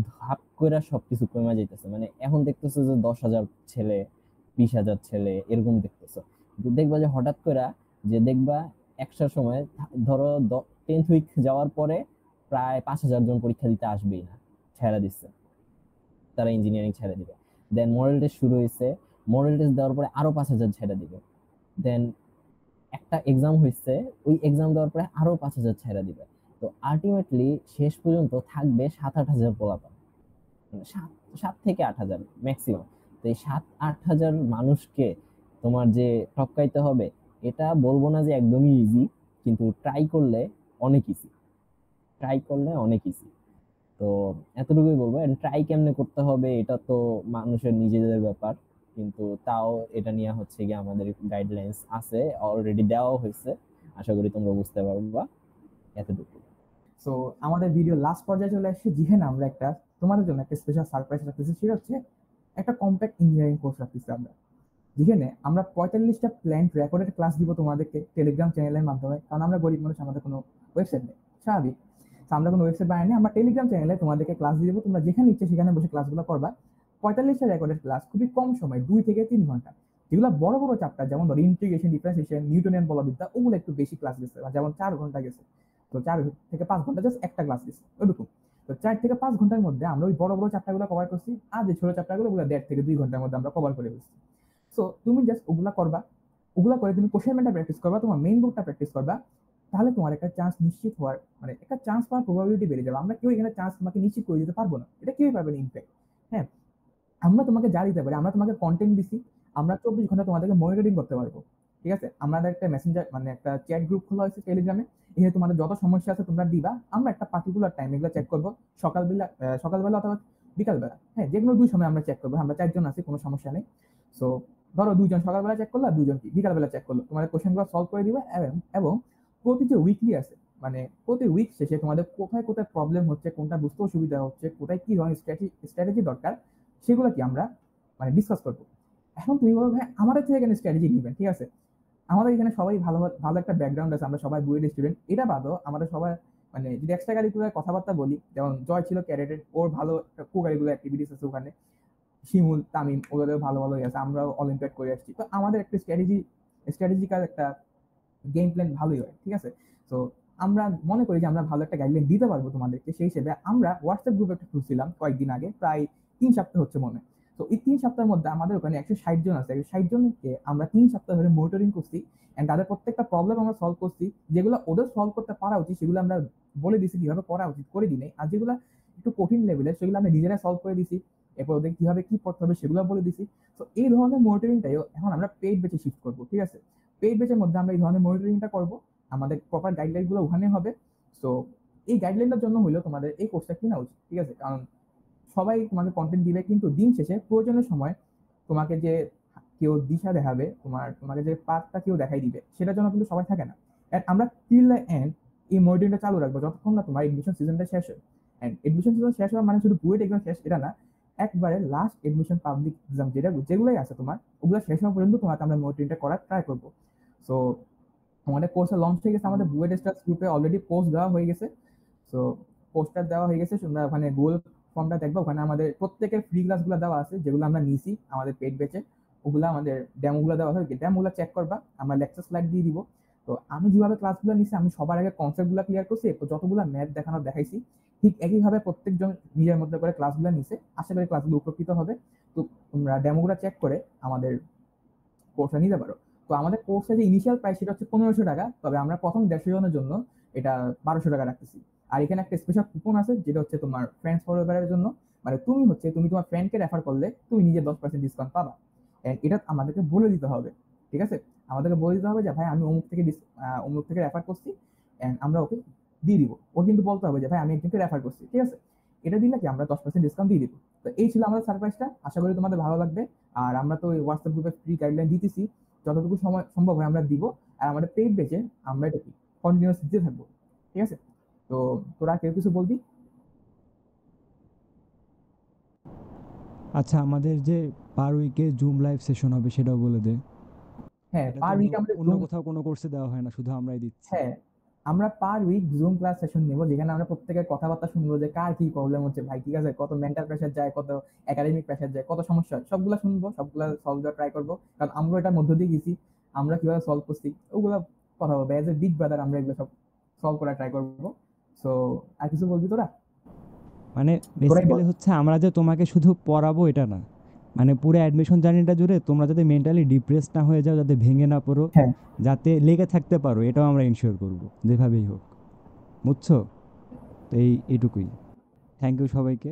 ধাপ করে সবকিছু কমে যাইতেছে। মানে এখন দেখতেছো যে 10,000 ছেলে, 20,000 ছেলে এরকম দেখতেছো, কিন্তু দেখবা যে হঠাৎ করে, যে দেখবা একটা সময় ধরো 10th উইক যাওয়ার পরে প্রায় 5,000 জন পরীক্ষা দিতে আসবেই না, ছেড়ে দিচ্ছে, তারা ইঞ্জিনিয়ারিং ছেড়ে দিবে। দেন মডেল টেস্ট শুরু হয়েছে, মডেল টেস্ট দেওয়ার পরে আরো 5,000 ছেড়ে দিবে। দেন একটা এক্সাম হয়েছে, ওই এক্সাম দেওয়ার পরে আরো 5,000 ছেড়ে দিবে। তো আলটিমেটলি শেষ পর্যন্ত থাকবে 7-8 হাজার পোলাপান, মানে 7 থেকে 8 হাজার ম্যাক্সিমাম। তো এই 7-8 হাজার মানুষকে তোমার যে টপকাইতে হবে, এটা বলবো না যে একদমই ইজি, কিন্তু ট্রাই করলে অনেক ইজি, ট্রাই করলে অনেক ইজি। তো এতটুকুই বলবো। ট্রাই কেমনে করতে হবে এটা তো মানুষের নিজেদের ব্যাপার, কিন্তু তাও এটা নিয়ে হচ্ছে গিয়ে আমাদের গাইডলাইন্স আছে, অলরেডি দেওয়া হয়েছে, আশা করি তোমরা বুঝতে পারবা। এতটুকু। সো আমাদের ভিডিও লাস্ট পর্যায়ে চলে আসছে, যেখানে আমরা একটা তোমাদের জন্য একটা স্পেশাল সারপ্রাইজ রাখতেছি। সেটা হচ্ছে একটা কম্প্যাক্ট ইঞ্জিনিয়ারিং কোর্স রাখতেছি আমরা, যেখানে আমরা 45টা প্ল্যান্ট রেকর্ডেড ক্লাস দিব তোমাদেরকে টেলিগ্রাম চ্যানেলের মাধ্যমে। কারণ আমরা গরিব মানুষ, আমাদের কোনো ওয়েবসাইট নেই, স্বাভাবিক। তো আমরা কোনো ওয়েবসাইট বানাইনি, আমরা টেলিগ্রাম চ্যানেলে তোমাদেরকে ক্লাস দিয়ে দেবো। তোমরা যেখানে ইচ্ছে সেখানে বসে ক্লাসগুলো করবা। 45টা রেকর্ডেড ক্লাস, খুবই কম সময়, 2 থেকে 3 ঘন্টা। যেগুলো বড় বড় চ্যাপ্টার, যেমন ধরো ইন্টিগ্রেশন, ডিফারেন্সিয়েশন, নিউটনিয়ান বলবিদ্যা, ওগুলো একটু বেশি ক্লাস গেছে, যেমন 4 ঘন্টা গেছে। তো 4 থেকে 5 ঘন্টা জাস্ট একটা ক্লাস গেছে, ওইরকম। তো 4 থেকে 5 ঘন্টার মধ্যে আমরা ওই বড় বড় চ্যাপ্টারগুলো কভার করছি, আর যে ছোট চ্যাপ্টারগুলো ওগুলো 1.5 থেকে 2 ঘন্টার মধ্যে আমরা কভার করে ফেলছি। সো তুমি জাস্ট ওগুলা করবা, ওগুলা করে তুমি কোশ্চেন ব্যাংকটা প্র্যাকটিস করবা, তোমার মেইন বুকটা প্র্যাকটিস করবা। তাহলে তোমার একটা চান্স নিশ্চিত হওয়ার, মানে একটা চান্স পাওয়ার প্রবাবিলিটি বেড়ে যাবে। আমরা কেউ এখানে চান্স তোমাকে নিশ্চিত করে দিতে পারবো না, এটা কেউই পারবে না ইনফ্যাক্ট। হ্যাঁ, আমরা তোমাকে যা দিতে পারি, আমরা তোমাকে কন্টেন্ট দিছি, আমরা 24 ঘন্টা তোমাদেরকে মনিটরিং করতে পারবো। ঠিক আছে, আমাদের একটা মেসেঞ্জার, মানে একটা চ্যাট গ্রুপ খোলা হয়েছে টেলিগ্রামে। এখানে তোমাদের যত সমস্যা আছে তোমরা দিবা, আমরা একটা পার্টিকুলার টাইম এগুলো চেক করবো, সকালবেলা অথবা বিকালবেলা। হ্যাঁ, যে কোনো 2 সময় আমরা চেক করবো। আমরা 4 জন আছি, কোনো সমস্যা নেই। সো ধরো 2 জন সকালবেলা চেক করলো, আর 2 জন কি বিকালবেলা চেক করলো, তোমাদের কোশ্চেনগুলো সলভ করে দিবে। এবং প্রতি যে উইকলি আছে, মানে প্রতি উইক শেষে তোমাদের কোথায় কোথায় প্রবলেম হচ্ছে, কোনটা বুঝতে অসুবিধা হচ্ছে, কোথায় কি ধরনের স্ট্র্যাটেজি দরকার, সেগুলো কি আমরা মানে ডিসকাস করবো। এখন তুমি বলো ভাই আমাদের থেকে এখানে স্ট্র্যাটেজি নিবেন, ঠিক আছে, আমাদের এখানে সবাই ভালো ভালো একটা ব্যাকগ্রাউন্ড আছে, আমরা সবাই বুয়েট স্টুডেন্ট। এটা বাদও আমাদের সবাই, মানে যদি এক্সট্রা কারিকুলার কথাবার্তা বলি, যেমন জয় ছিল ক্যাডেটেড, ওর ভালো কো কারিকুলার অ্যাক্টিভিটিস আছে ওখানে। শিমুল, তামিম, ওদেরও ভালো ভালো আছে, আমরাও অলিম্পিয়াড করে আসছি। তো আমাদের একটা স্ট্র্যাটেজিক্যাল একটা গেম প্ল্যান ভালোই হয়, ঠিক আছে। তো আমরা মনে করি যে আমরা ভালো একটা গাইডলাইন দিতে পারবো তোমাদেরকে। সেই হিসেবে আমরা হোয়াটসঅ্যাপ গ্রুপ একটা খুলছিলাম কয়েকদিন আগে, প্রায় 3 সপ্তাহ হচ্ছে মনে হয়। তো এই 3 সপ্তাহের মধ্যে আমাদের ওখানে 160 জন আছে। 60 জনকে আমরা 3 সপ্তাহ ধরে মনিটরিং করছি, এন্ড তাদের প্রত্যেকটা প্রবলেম আমরা সলভ করছি। যেগুলো ওদের সলভ করতে পারা উচিত সেগুলো আমরা বলে দিছি কিভাবে করা উচিত, করে দিই নাই। আর যেগুলো একটু কঠিন লেভেলের সেগুলো আমরা নিজেরা সলভ করে দিছি। এরপর ওদের কিভাবে কি পড়তে হবে সেগুলো বলে দিছি। তো এই ধরনের মনিটরিংটাই এখন আমরা পেইড বেচে শিফট করবো, ঠিক আছে। পেইড বেচের মধ্যে আমরা এই ধরনের মনিটরিংটা করবো, আমাদের প্রপার গাইডলাইন গুলো ওখানে হবে। সো এই গাইডলাইনটার জন্য হইলো তোমাদের এই কোর্সটা কিনা উচিত, ঠিক আছে। কারণ সবাই তোমাকে কন্টেন্ট দিবে, কিন্তু দিন শেষে প্রয়োজনের সময় তোমাকে যে কেউ দিশা দেখাবে, তোমাকে যে পাথটা কেউ দেখাই দিবে, সেটার জন্য কিন্তু সবাই থাকে না। And আমরা টিল দ্য এন্ড এই মনিটরিংটা চালু রাখবো যতক্ষণ না তোমার এডমিশন সিজনটা শেষ হয়। এন্ড এডমিশন সিজন শেষ হওয়া মানে শুধু বুয়েট এক্সাম শেষ এটা না, একবারে লাস্ট এডমিশন পাবলিক এক্সাম যেগুলোই আছে তোমার, ওগুলো শেষ হওয়া পর্যন্ত তোমাকে আমরা মনিটরিংটা করার ট্রাই করবো। সো আমাদের কোর্সে লঞ্চ হয়ে গেছে, আমাদের বুয়েট স্টার্স গ্রুপে অলরেডি পোস্ট দেওয়া হয়ে গেছে। সো পোস্টার দেওয়া হয়ে গেছে, তোমরা ওখানে গুগল ফর্মটা দেখবা, ওখানে আমাদের প্রত্যেকের ফ্রি ক্লাসগুলো দেওয়া আছে, যেগুলো আমরা নিছি আমাদের পেড বেচে। ওগুলো আমাদের ডেমোগুলো দেওয়া হয়, ডেমোগুলো চেক করবা, আমরা লেকচার স্লাইড দিয়ে দিব। তো আমি যেভাবে ক্লাসগুলো নিছি, আমি সবার আগে কনসেপ্টগুলো ক্লিয়ার করছি, এরপর যতগুলো ম্যাথ দেখানোর দেখাইছি, ঠিক একইভাবে প্রত্যেকজন নিজের মধ্যে করে ক্লাসগুলো নিছে। আশা করি ক্লাসগুলো উপকৃত হবে। তো তোমরা ডেমোগুলো চেক করে আমাদের কোর্সটা নিতে পারো। তো আমাদের কোর্সের যে ইনিশিয়াল প্রাইস সেটা হচ্ছে 1500 টাকা, তবে আমরা প্রথম 150 জনের জন্য এটা 1200 টাকা রাখতেছি। আর এখানে একটা স্পেশাল কুপন আছে, যেটা হচ্ছে তোমার ফ্রেন্ডস ফলোয়ারের জন্য, মানে তুমি তোমার ফ্রেন্ডকে রেফার করলে তুমি নিজে 10% ডিসকাউন্ট পাবা। এন্ড এটা আমাদেরকে বলে দিতে হবে, ঠিক আছে। আমাদেরকে বলে দিতে হবে যে ভাই আমি অমুক থেকে রেফার করছি, এন্ড আমরা ওকে দিয়ে দিব। ও কিন্তু বলতে হবে যে ভাই আমি একজনকে রেফার করছি, ঠিক আছে। এটা দিলে কি আমরা 10% ডিসকাউন্ট দিয়ে দিব। তো এই ছিল আমাদের সারপ্রাইজটা, আশা করি তোমাদের ভালো লাগবে। আর আমরা তো ওই হোয়াটসঅ্যাপ গ্রুপে ফ্রি গাইডলাইন দিতেছি, যতটুকু সময় সম্ভব হয় আমরা দিব। আর আমাদের পেইড বেচে আমরা এটা কি কন্টিনিউয়াস দিতে থাকবো, ঠিক আছে। তো তোরা কেউ কিছু বলবি? আচ্ছা, আমাদের যে পার উইকে জুম লাইভ সেশন হবে সেটাও বলে দে। হ্যাঁ, এটা তো পার উইক আমাদের অন্য কোথাও কোনো কোর্সে দেওয়া হয় না, শুধু আমরাই দিচ্ছি। হ্যাঁ, আমরা per week zoom class session নেব, যেখানে আমরা প্রত্যেকের কথাবার্তা শুনবো যে কার কি প্রবলেম হচ্ছে, ভাই ঠিক আছে, কত মেন্টাল প্রেশার যায়, কত একাডেমিক প্রেশার যায়, কত সমস্যা হয়, সবগুলো শুনবো, সবগুলো সলভ করার ট্রাই করবো। কারণ আমরা এটার মধ্য দিয়ে গেছি, আমরা কিভাবে সলভ করছি ওগুলো কথা বলবো। এজ এ বিগ ব্রাদার আমরা এগুলো সব সলভ করার ট্রাই করবো। সো আর কিছু বলবি তোরা? মানে তোরাই বল। বেসিক্যালি হচ্ছে আমরা যে তোমাকে শুধু পড়াবো এটা না, মানে পুরো অ্যাডমিশন জার্নিটা জুড়ে তোমরা যাতে মেন্টালি ডিপ্রেস না হয়ে যাও, যাতে ভেঙে না পড়ো, হ্যাঁ, যাতে লেগে থাকতে পারো, এটাও আমরা ইনশিওর করব যেভাবেই হোক, বুঝছো? তো এইটুকুই। থ্যাংক ইউ সবাইকে।